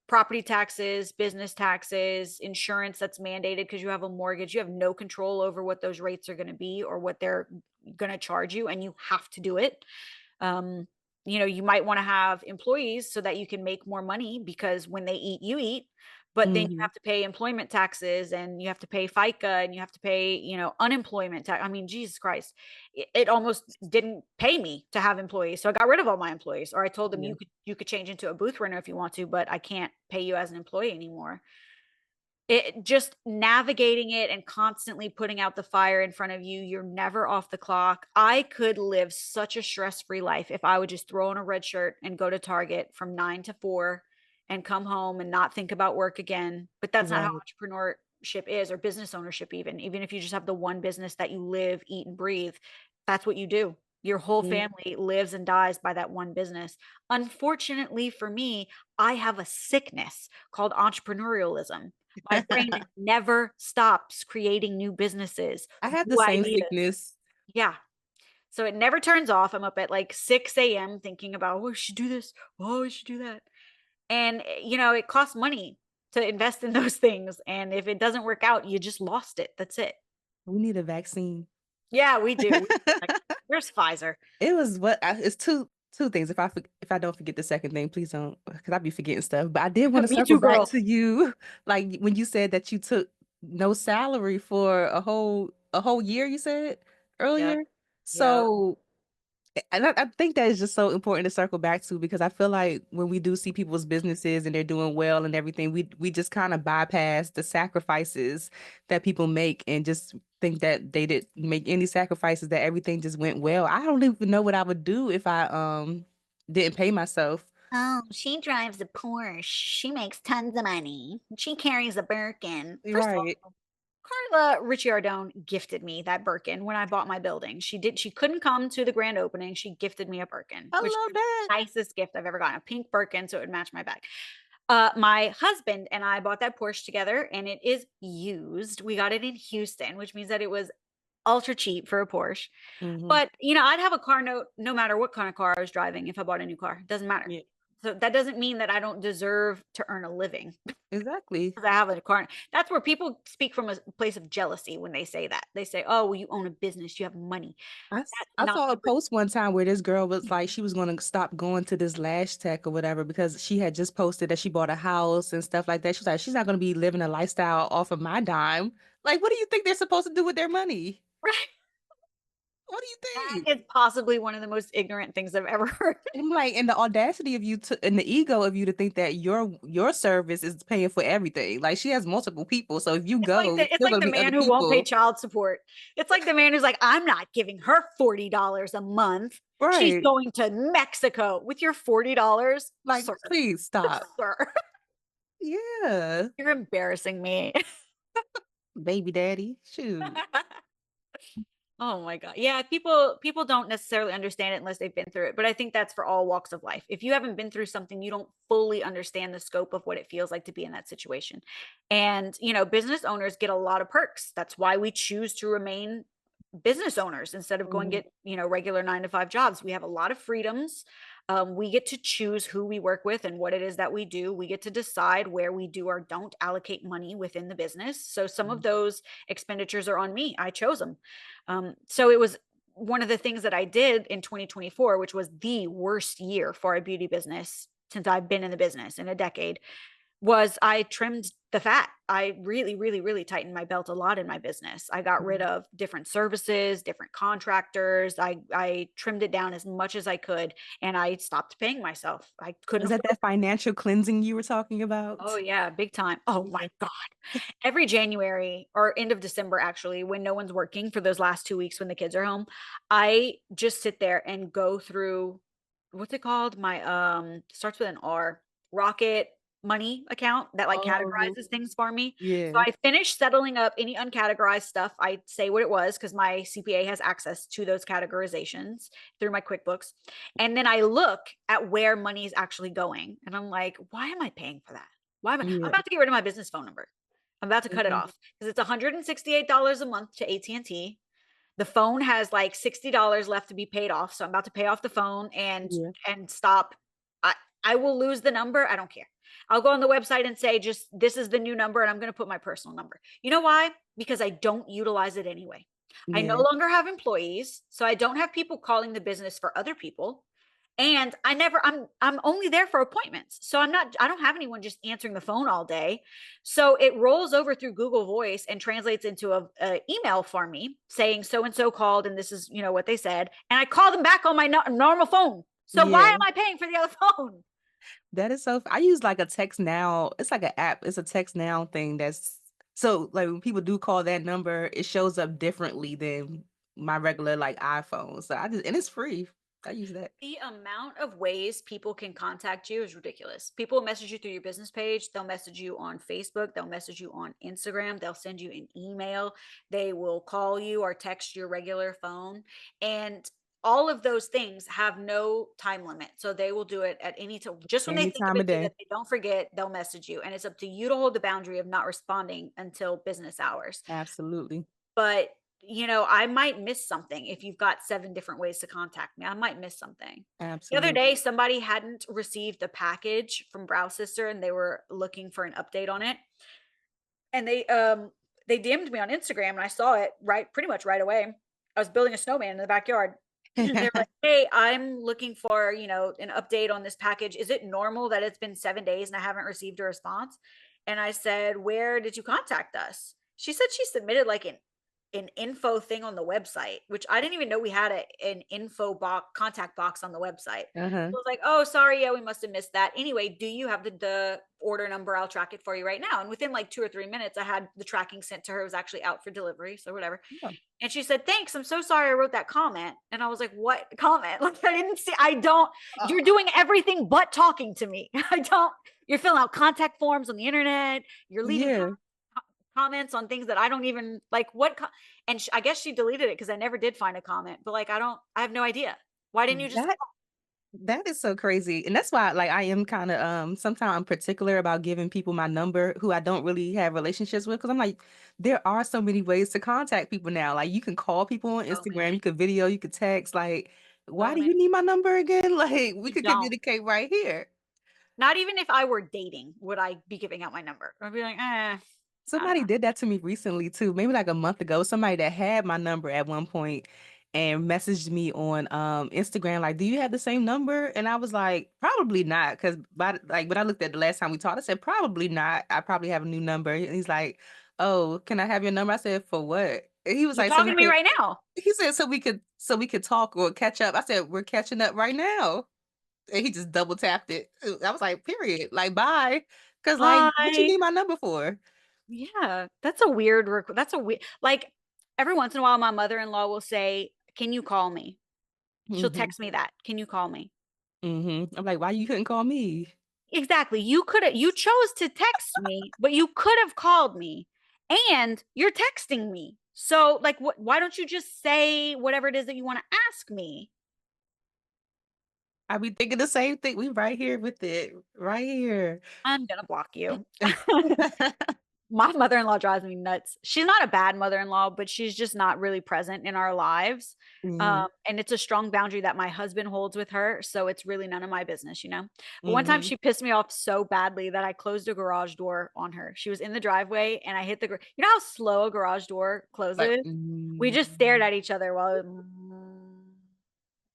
Property taxes, business taxes, insurance that's mandated because you have a mortgage. You have no control over what those rates are going to be or what they're going to charge you, and you have to do it. Um, you might want to have employees so that you can make more money because when they eat, you eat. But then you Mhm. have to pay employment taxes and you have to pay FICA and you have to pay, unemployment tax. I mean, Jesus Christ, it almost didn't pay me to have employees. So I got rid of all my employees, or I told them Yeah. you could change into a booth runner if you want to, but I can't pay you as an employee anymore. It just navigating it and constantly putting out the fire in front of you. You're never off the clock. I could live such a stress-free life if I would just throw on a red shirt and go to Target from 9 to 4 and come home and not think about work again. But that's not how Right. entrepreneurship is, or business ownership, even if you just have the one business that you live, eat, and breathe. That's what you do. Your whole Mm. family lives and dies by that one business. Unfortunately for me, I have a sickness called entrepreneurialism. My brain never stops creating new businesses, I have the new same ideas. sickness. Yeah. So it never turns off. I'm up at like 6 a.m. thinking about, oh, I should do this. Oh, I should do that. And, it costs money to invest in those things. And if it doesn't work out, you just lost it. That's it. We need a vaccine. Yeah, we do. There's Pfizer. It was it's two things. If I don't forget the second thing, please don't, because I be forgetting stuff. But I did want to Me circle too, back girl. to you, like when you said that you took no salary for a whole year, you said Yep. earlier. Yep. So, and I think that is just so important to circle back to, because I feel like when we do see people's businesses and they're doing well and everything, we just kind of bypass the sacrifices that people make and just think that they didn't make any sacrifices, that everything just went well. I don't even know what I would do if I didn't pay myself. Oh, she drives a Porsche. She makes tons of money. She carries a Birkin. First of Right. all, Carla Ricciardone gifted me that Birkin when I bought my building. She couldn't come to the grand opening. She gifted me a Birkin, I which is love the that. nicest gift I've ever gotten. A pink Birkin, so it would match my bag. My husband and I bought that Porsche together, and it is used. We got it in Houston, which means that it was ultra cheap for a Porsche. Hmm. But I'd have a car note no matter what kind of car I was driving if I bought a new car. It doesn't matter. Yeah, So that doesn't mean that I don't deserve to earn a living exactly. because I have a car. That's where people speak from a place of jealousy when they say that. They say, "Oh, well, you own a business, you have money." That's I not saw the a post one time where this girl was like, she was going to stop going to this lash tech or whatever because she had just posted that she bought a house and stuff like that. She was like, she's not going to be living a lifestyle off of my dime. Like, what do you think they're supposed to do with their money? right. What do you That think? is possibly one of the most ignorant things I've ever heard. And I'm like, and the audacity of you to, and the ego of you to think that your service is paying for everything. Like, she has multiple people, so if you It's like go, the it's still like going the to be other man who won't pay people. child support. It's like the man who's like, I'm not giving her $40 a month. She's Right. going to Mexico with your $40, Like, sir. please stop. Sir, Yeah. you're embarrassing me. Baby daddy. Shoot. Oh my God. Yeah, people don't necessarily understand it unless they've been through it. But I think that's for all walks of life. If you haven't been through something, you don't fully understand the scope of what it feels like to be in that situation. And, business owners get a lot of perks. That's why we choose to remain business owners instead of going Mhm. get, regular 9 to 5 jobs. We have a lot of freedoms. We get to choose who we work with and what it is that we do. We get to decide where we do or don't allocate money within the business. So some of those expenditures are on me. I chose them. So it was one of the things that I did in 2024, which was the worst year for a beauty business since I've been in the business in a decade, was I trimmed the fat. I really, really, really tightened my belt a lot in my business. I got rid Mhm. of different services, different contractors. I trimmed it down as much as I could, and I stopped paying myself. I couldn't Is that afford. that financial cleansing you were talking Oh about? yeah, big time. Oh my Yeah. God. Every January or end of December, actually, when no one's working for those last 2 weeks when the kids are home, I just sit there and go through what's it called? My starts with an R, Rocket Money account that like Oh, categorizes things for me. So yeah. I finished settling up any uncategorized stuff. I say what it was because my CPA has access to those categorizations through my QuickBooks. And then I look at where money is actually going. And I'm like, why am I paying for that? Why am I'm Yeah. about to get rid of my business phone number. I'm about to cut it Mhm. off because it's $168 a month to AT&T. The phone has like $60 left to be paid off, so I'm about to pay off the phone and Yeah. stop. I will lose the number. I don't care. I'll go on the website and say just this is the new number and I'm going to put my personal number. You know why? Because I don't utilize it anyway. I no Yeah. longer have employees, so I don't have people calling the business for other people. And I'm only there for appointments. So I don't have anyone just answering the phone all day. So it rolls over through Google Voice and translates into a email for me saying so and so called and this is, what they said. And I call them back on my normal phone. So why Yeah. am I paying for the other phone? That is so I use like a text now. It's like an app. It's a text now thing that's so like when people do call that number, it shows up differently than my regular like iPhone. So I just and it's free. I use that. The amount of ways people can contact you is ridiculous. People message you through your business page. They'll message you on Facebook. They'll message you on Instagram. They'll send you an email. They will call you or text your regular phone. And all of those things have no time limit. So they will do it at any time. Just when they Any think of time it of so day. that they don't forget, they'll message you. And it's up to you to hold the boundary of not responding until business hours. Absolutely. But, I might miss something if you've got 7 different ways to contact me. I might miss something. The other Absolutely. day, somebody hadn't received a package from Brow Sister and they were looking for an update on it. And they DM'd me on Instagram and I saw it pretty much right away. I was building a snowman in the backyard. And they're like, "Hey, I'm looking for, an update on this package. Is it normal that it's been 7 days and I haven't received a response?" And I said, "Where did you contact us?" She said she submitted like an info thing on the website, which I didn't even know we had an info box contact box on the website. Uh-huh. I was like, "Oh, sorry, yeah, we must have missed that." Anyway, do you have the order number? I'll track it for you right now. And within like 2 or 3 minutes, I had the tracking sent to her. It was actually out for delivery, so whatever. Oh, And she said, "Thanks. I'm so sorry I wrote that comment." And I was like, "What comment?" Like, I didn't see, I don't, uh, you're doing everything but talking to me. You're filling out contact forms on the internet. You're leaving yeah. comments on things that I don't even like. And I guess she deleted it because I never did find a comment, but like, I have no idea. Why didn't you just That That is so crazy. And that's why like I am kind of sometimes I'm particular about giving people my number who I don't really have relationships with because I'm like there are so many ways to contact people now. Like you can call people on so Instagram, many, you could video, you could text. Like why so do you many. need my number again? Like we You could don't. communicate right here. Not even if I were dating would I be giving out my number. I'd be like, I don't Somebody know. did that to me recently too, maybe like a month ago. Somebody that had my number at one point and messaged me on Instagram like, "Do you have the same number?" And I was like, "Probably not," because by like when I looked at the last time we talked, I said, "Probably not. I probably have a new number." And he's like, "Oh, can I have your number?" I said, "For what?" And he was You're like, "So talking we to me could." right now. He said, so we could talk or catch up." I said, "We're catching up right now." And he just double tapped it. I was like, "Period. Like, bye." Because like, what you Hi. need my number for? Yeah, that's a weird that's a weird, like, every once in a while, my mother-in-law will say, "Can you call me?" She'll Hmm. text me that, "Can you call me?" I'm like, why you couldn't call me? Exactly. You chose to text me, but you could have called me, and you're texting me. So, like, why don't you just say whatever it is that you wanna ask me? I be thinking the same thing. We right here with it, right here. I'm gonna block you. My mother-in-law drives me nuts. She's not a bad mother-in-law, but she's just not really present in our lives. Mhm, And it's a strong boundary that my husband holds with her, so it's really none of my business, you know? But one time mhm. she pissed me off so badly that I closed a garage door on her. She was in the driveway and I hit you know how slow a garage door Like, closes? We just stared at each other while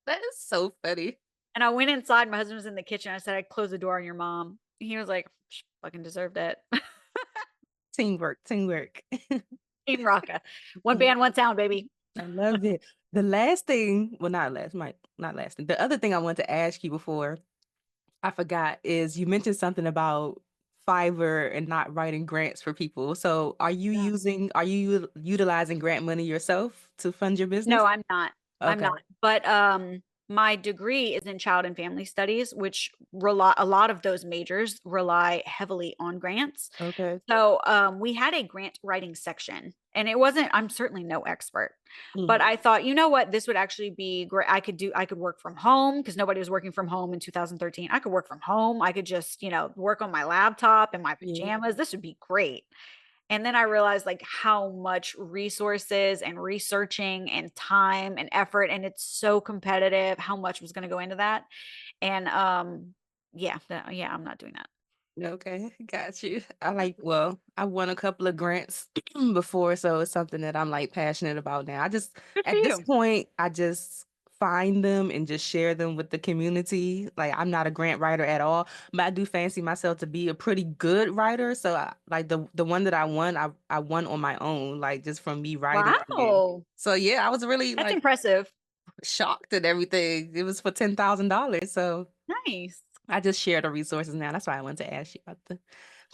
that is so funny. and I went inside. My husband was in the kitchen. I said, "I closed the door on your mom." He was like, "She fucking deserved it." Teamwork, teamwork. Team Rocka. One band, one sound, baby. I love it. The last thing, well, not last, might not last thing. The other thing I wanted to ask you before I forgot is you mentioned something about Fiverr and not writing grants for people. So Yeah. are you utilizing grant money yourself to fund your business? No, I'm not. I'm Okay. not. But, my degree is in child and family studies, which rely a lot of those majors rely heavily on grants. Okay. So, we had a grant writing section, and it wasn't, I'm certainly no expert, but Mhm. I thought, "You know what? This would actually be great. I could work from home because nobody was working from home in 2013. I could work from home. I could just, work on my laptop in my Yeah. pajamas. This would be great." And then I realized like how much resources and researching and time and effort, and it's so competitive, how much was going to go into that. And yeah, yeah, I'm not doing that. Okay, got you. Well, I won a couple of grants before, so it's something that I'm like passionate about now. Good for At this you. point, I just find them and just share them with the community. Like, I'm not a grant writer at all, but I do fancy myself to be a pretty good writer. So, like the one that I won, I won on my own, like just from me writing it. Wow. So yeah, I was really That's like impressive. shocked at everything. It was for $10,000, so. Nice. I just share the resources now. That's why I wanted to ask you about the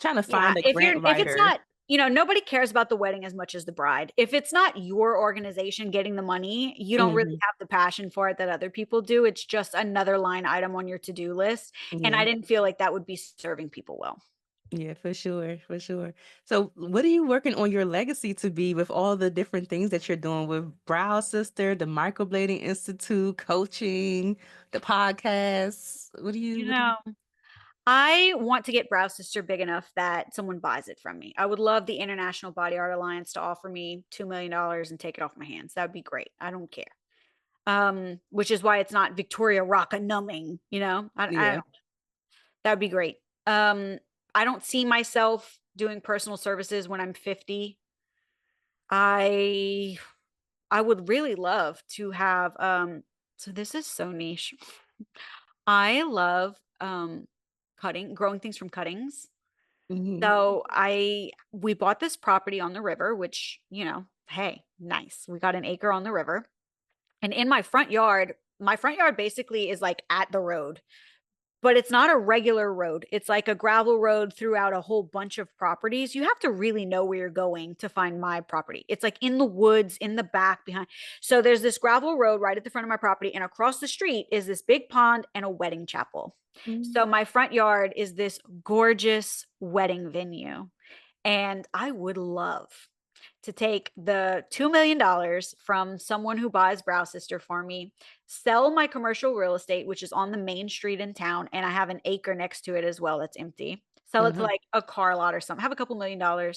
trying to Yeah, find a grant if it's writer. not, nobody cares about the wedding as much as the bride. If it's not your organization getting the money, you don't really Mhm. have the passion for it that other people do. It's just another line item on your to-do list, and I Yeah. didn't feel like that would be serving people well. Yeah, for sure, for sure. So, what are you working on your legacy to be with all the different things that you're doing with Brow Sister, the Microblading Institute, coaching, the podcasts? You What do you know, I want to get Brow Sister big enough that someone buys it from me. I would love the International Body Art Alliance to offer me $2 million and take it off my hands. That would be great. I don't care. Which is why it's not Victoria Racca numbing, I Yeah. don't, that would be great. I don't see myself doing personal services when I'm 50. I I would really love to have so this is so niche. I love growing things from cuttings. Mhm. So we bought this property on the river, which, hey, nice. We got an acre on the river. And in my front yard basically is like at the road, but it's not a regular road. It's like a gravel road throughout a whole bunch of properties. You have to really know where you're going to find my property. It's like in the woods, in the back behind. So there's this gravel road right at the front of my property. And across the street is this big pond and a wedding chapel. Mm. So my front yard is this gorgeous wedding venue. And I would love to take the $2 million from someone who buys Brow Sister for me, sell my commercial real estate, which is on the main street in town, and I have an acre next to it as well that's empty. Sell it to Uh-huh. like a car lot or something, have a couple $1 million,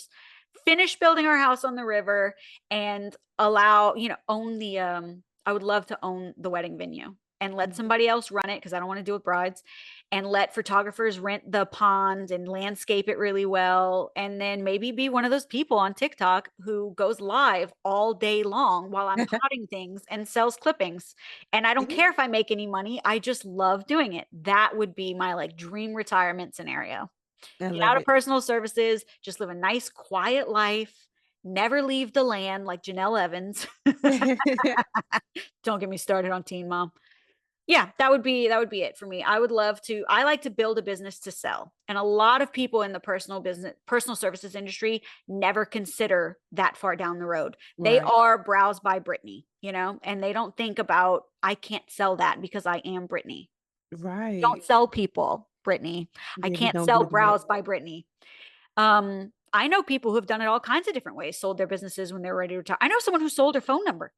finish building our house on the river, and own the I would love to own the wedding venue and let Mhm. somebody else run it because I don't want to do it with brides, and let photographers rent the pond and landscape it really well. And then maybe be one of those people on TikTok who goes live all day long while I'm potting things and sells clippings. And I don't Yeah, care if I make any money. I just love doing it. That would be my like dream retirement scenario. I Get love out of it. personal services, just live a nice, quiet life, never leave the land like Janelle Evans. Don't get me started on Teen Mom. Yeah, that would be it for me. I like to build a business to sell. And a lot of people in the personal services industry never consider that far down the road. They Right, are browsed by Brittany, and they don't think about I can't sell that because I am Brittany. Don't right. sell people, Brittany. I Yeah, we can't don't sell do that. browsed by Brittany. I know people who've done it all kinds of different ways, sold their businesses when they were ready to retire. I know someone who sold her phone number.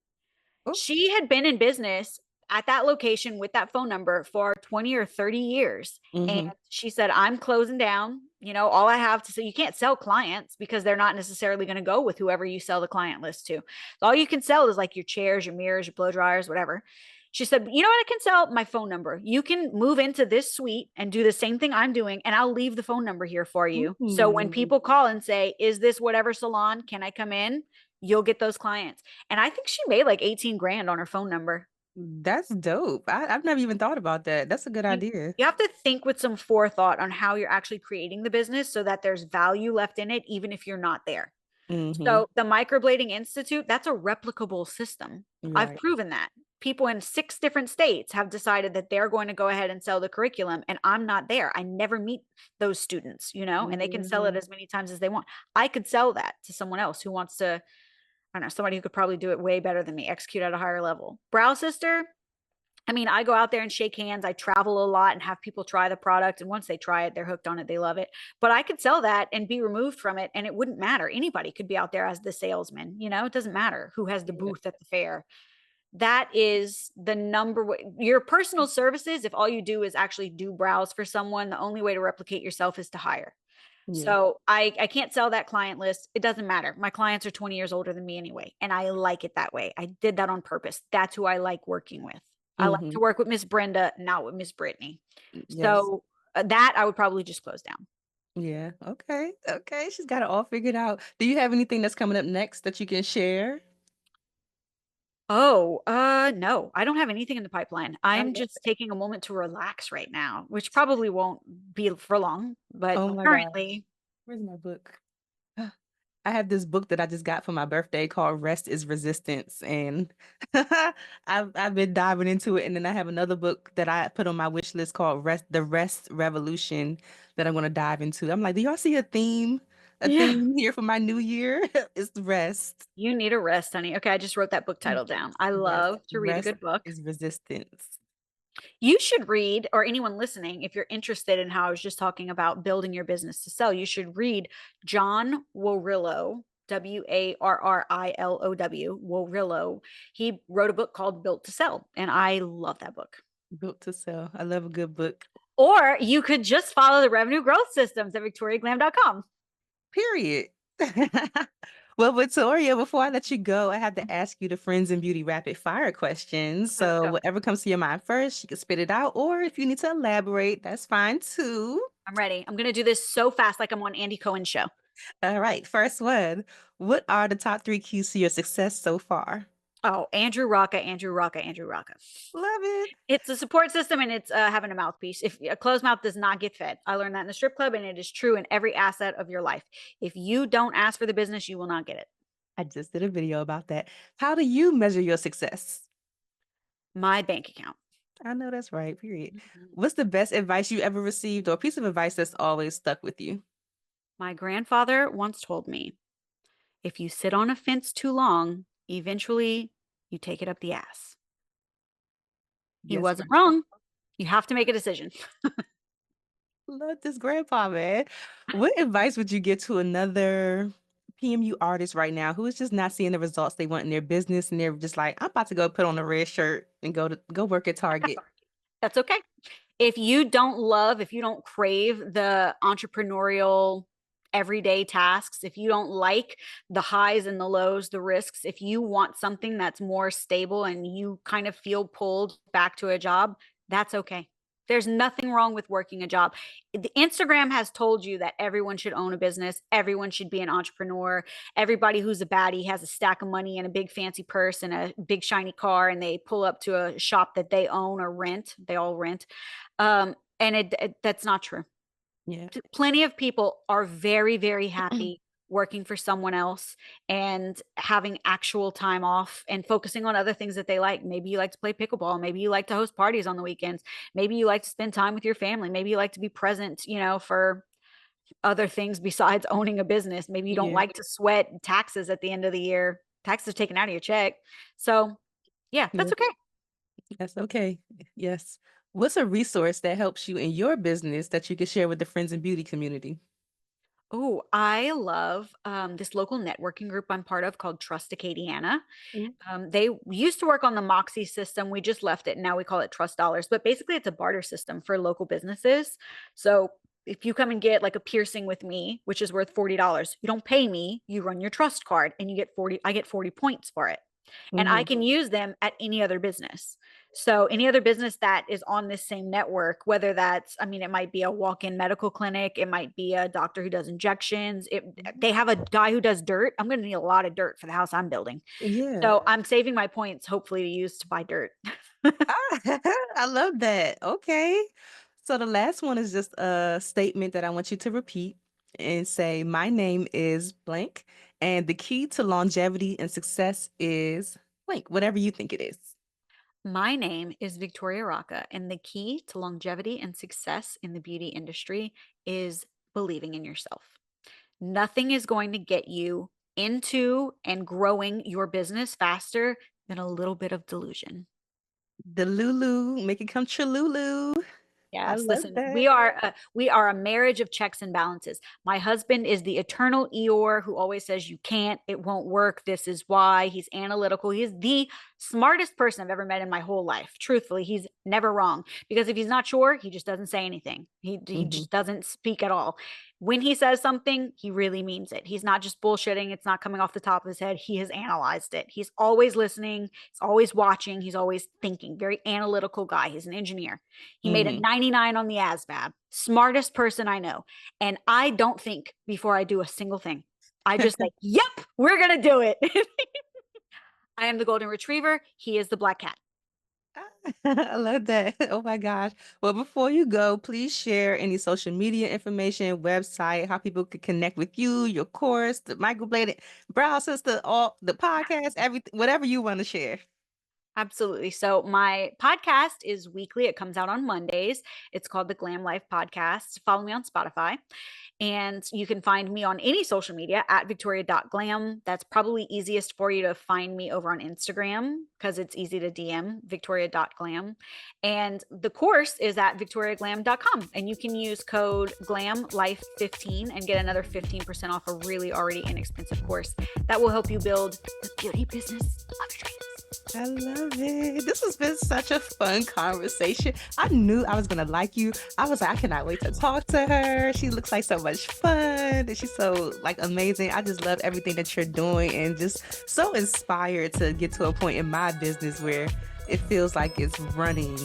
Oh, She had been in business at that location with that phone number for 20 or 30 years. And mhm. she said, I'm closing down. All I have to say, you can't sell clients because they're not necessarily going to go with whoever you sell the client list to. So all you can sell is like your chairs, your mirrors, your blow dryers, whatever. She said, you know what? I can sell my phone number. You can move into this suite and do the same thing I'm doing, and I'll leave the phone number here for you. So when Mm. people call and say, is this whatever salon? Can I come in? You'll get those clients. And I think she made like 18 grand on her phone number. That's dope. I've never even thought about that. That's a good You idea. you have to think with some forethought on how you're actually creating the business so that there's value left in it, even if you're not there. Mhm. So the Microblading Institute, that's a replicable system. I've Right. proven that. People in 6 different states have decided that they're going to go ahead and sell the curriculum, and I'm not there. I never meet those students, and they can sell it Mhm. as many times as they want. I could sell that to someone else who wants to, I don't know, somebody who could probably do it way better than me, execute at a higher level. Brow Sister, I mean, I go out there and shake hands. I travel a lot and have people try the product. And once they try it, they're hooked on it. They love it. But I could sell that and be removed from it, and it wouldn't matter. Anybody could be out there as the salesman. It doesn't matter who has the Yeah. booth at the fair. That is the number one. Your personal services, if all you do is actually do browse for someone, the only way to replicate yourself is to hire. Yeah. So I can't sell that client list. It doesn't matter. My clients are 20 years older than me anyway, and I like it that way. I did that on purpose. That's who I like working with. I like to Mhm. work with Miss Brenda, not with Miss Brittany. Yes. So that I would probably just close down. Yeah. Okay. Okay. She's got it all figured out. Do you have anything that's coming up next that you can share? Oh, no, I don't have anything in the pipeline. I I'm love just it. taking a moment to relax right now, which probably won't be for long, but Oh my gosh. currently, Where's my book? I have this book that I just got for my birthday called Rest is Resistance, and I've been diving into it. And then I have another book that I put on my wish list called The Rest Revolution that I'm gonna dive into. I'm like, do y'all see a theme? A yeah, theme here for my new year? It's rest. you need a rest, honey. Okay, I just wrote that book title down. I Yes, love to read a rest good book. is resistance. You should read, or anyone listening, if you're interested in how I was just talking about building your business to sell, you should read John Warrillow, Warrilow, Warrillow. He wrote a book called Built to Sell, and I love that book. Built to sell. I love a good book. Or you could just follow the revenue growth systems at victoriaglam.com. Period. Well, Victoria, before I let you go, I have to ask you the Friends and Beauty rapid fire questions. Let's So go. whatever comes to your mind first, you can spit it out, or if you need to elaborate, that's fine too. I'm ready. I'm going to do this so fast, like I'm on Andy Cohen's show. All right, first one. What are the top three keys to your success so far? Oh, Andrew Racca, Andrew Racca, Andrew Racca. Love it. It's a support system, and it's having a mouthpiece. If a closed mouth does not get fed, I learned that in the strip club, and it is true in every asset of your life. If you don't ask for the business, you will not get it. I just did a video about that. How do you measure your success? My bank account. I know that's right, period. Mhm. What's the best advice you ever received or piece of advice that's always stuck with you? My grandfather once told me, if you sit on a fence too long, eventually you take it up the ass. He Yes, wasn't wrong. You have to make a decision. love this grandpa, man. What advice would you give to another PMU artist right now who is just not seeing the results they want in their business and they're just like, I'm about to go put on a red shirt and go work at Target? That's okay. If you don't crave the entrepreneurial everyday tasks, if you don't like the highs and the lows, the risks, if you want something that's more stable and you kind of feel pulled back to a job, that's okay. There's nothing wrong with working a job. The Instagram has told you that everyone should own a business, everyone should be an entrepreneur. Everybody who's a baddie has a stack of money and a big fancy purse and a big shiny car, and they pull up to a shop that they own or rent. They all rent. And that's not true. Yeah. Plenty of people are very, very happy working for someone else and having actual time off and focusing on other things that they like. Maybe you like to play pickleball. Maybe you like to host parties on the weekends. Maybe you like to spend time with your family. Maybe you like to be present, for other things besides owning a business. Maybe you don't Yeah. like to sweat taxes at the end of the year. Taxes are taken out of your check. So, yeah, Yeah. that's okay. That's okay. Yes. What's a resource that helps you in your business that you can share with the friends and beauty community? Oh, I love this local networking group I'm part of called Trust Acadiana. Mm. They used to work on the Moxie system. We just left it. And now we call it Trust Dollars. But basically, it's a barter system for local businesses. So if you come and get like a piercing with me, which is worth $40, you don't pay me. You run your trust card, and you get 40. I get 40 points for it, and I Mhm. can use them at any other business. So any other business that is on this same network, whether that's, I mean, it might be a walk-in medical clinic, it might be a doctor who does injections. They have a guy who does dirt. I'm going to need a lot of dirt for the house I'm building. Yeah. So I'm saving my points, hopefully, to use to buy dirt. Ah, I love that. Okay. So the last one is just a statement that I want you to repeat and say, my name is blank, and the key to longevity and success is blank, whatever you think it is. My name is Victoria Racca, and the key to longevity and success in the beauty industry is believing in yourself. Nothing is going to get you into and growing your business faster than a little bit of delusion. The Lulu, make it come true, Lulu. I Yes, love listen, that. we are a marriage of checks and balances. My husband is the eternal Eeyore who always says you can't, it won't work, this is why. He's analytical. He is the smartest person I've ever met in my whole life. Truthfully, he's never wrong, because if he's not sure, he just doesn't say anything. He Mhm. just doesn't speak at all. When he says something, he really means it. He's not just bullshitting. It's not coming off the top of his head. He has analyzed it. He's always listening. He's always watching. He's always thinking. Very analytical guy. He's an engineer. He made a Mhm. 99 on the ASVAB. Smartest person I know. And I don't think before I do a single thing. I just like, yep, we're going to do it. I am the golden retriever. He is the black cat. I love that. Oh my gosh. Well, before you go, please share any social media information, website, how people could connect with you, your course, the microblading brow sister, all the podcast, everything, whatever you want to share. Absolutely. So my podcast is weekly. It comes out on Mondays. It's called the Glam Life Podcast. Follow me on Spotify. And you can find me on any social media at victoria.glam. That's probably easiest for you to find me over on Instagram because it's easy to DM victoria.glam. And the course is at victoriaglam.com. And you can use code GLAMLIFE15 and get another 15% off a really already inexpensive course that will help you build the beauty business of your dreams. I love it. This has been such a fun conversation. I knew I was going to like you. I was like, I cannot wait to talk to her. She looks like so much fun and she's so like amazing. I just love everything that you're doing and just so inspired to get to a point in my business where it feels like it's running,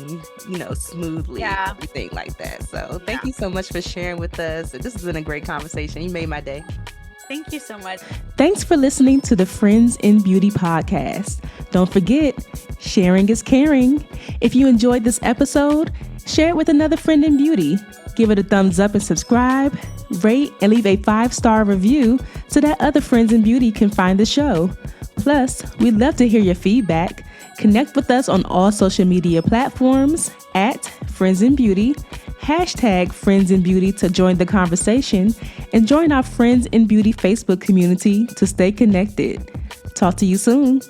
smoothly, everything like that. So thank you so much for sharing with us. This has been a great conversation. You made my day. Thank you so much. Thanks for listening to the Friends in Beauty podcast. Don't forget, sharing is caring. If you enjoyed this episode, share it with another friend in beauty. Give it a thumbs up and subscribe, rate, and leave a 5-star review so that other friends in beauty can find the show. Plus, we'd love to hear your feedback. Connect with us on all social media platforms at Friends in Beauty, # Friends in Beauty to join the conversation, and join our Friends in Beauty Facebook community to stay connected. Talk to you soon.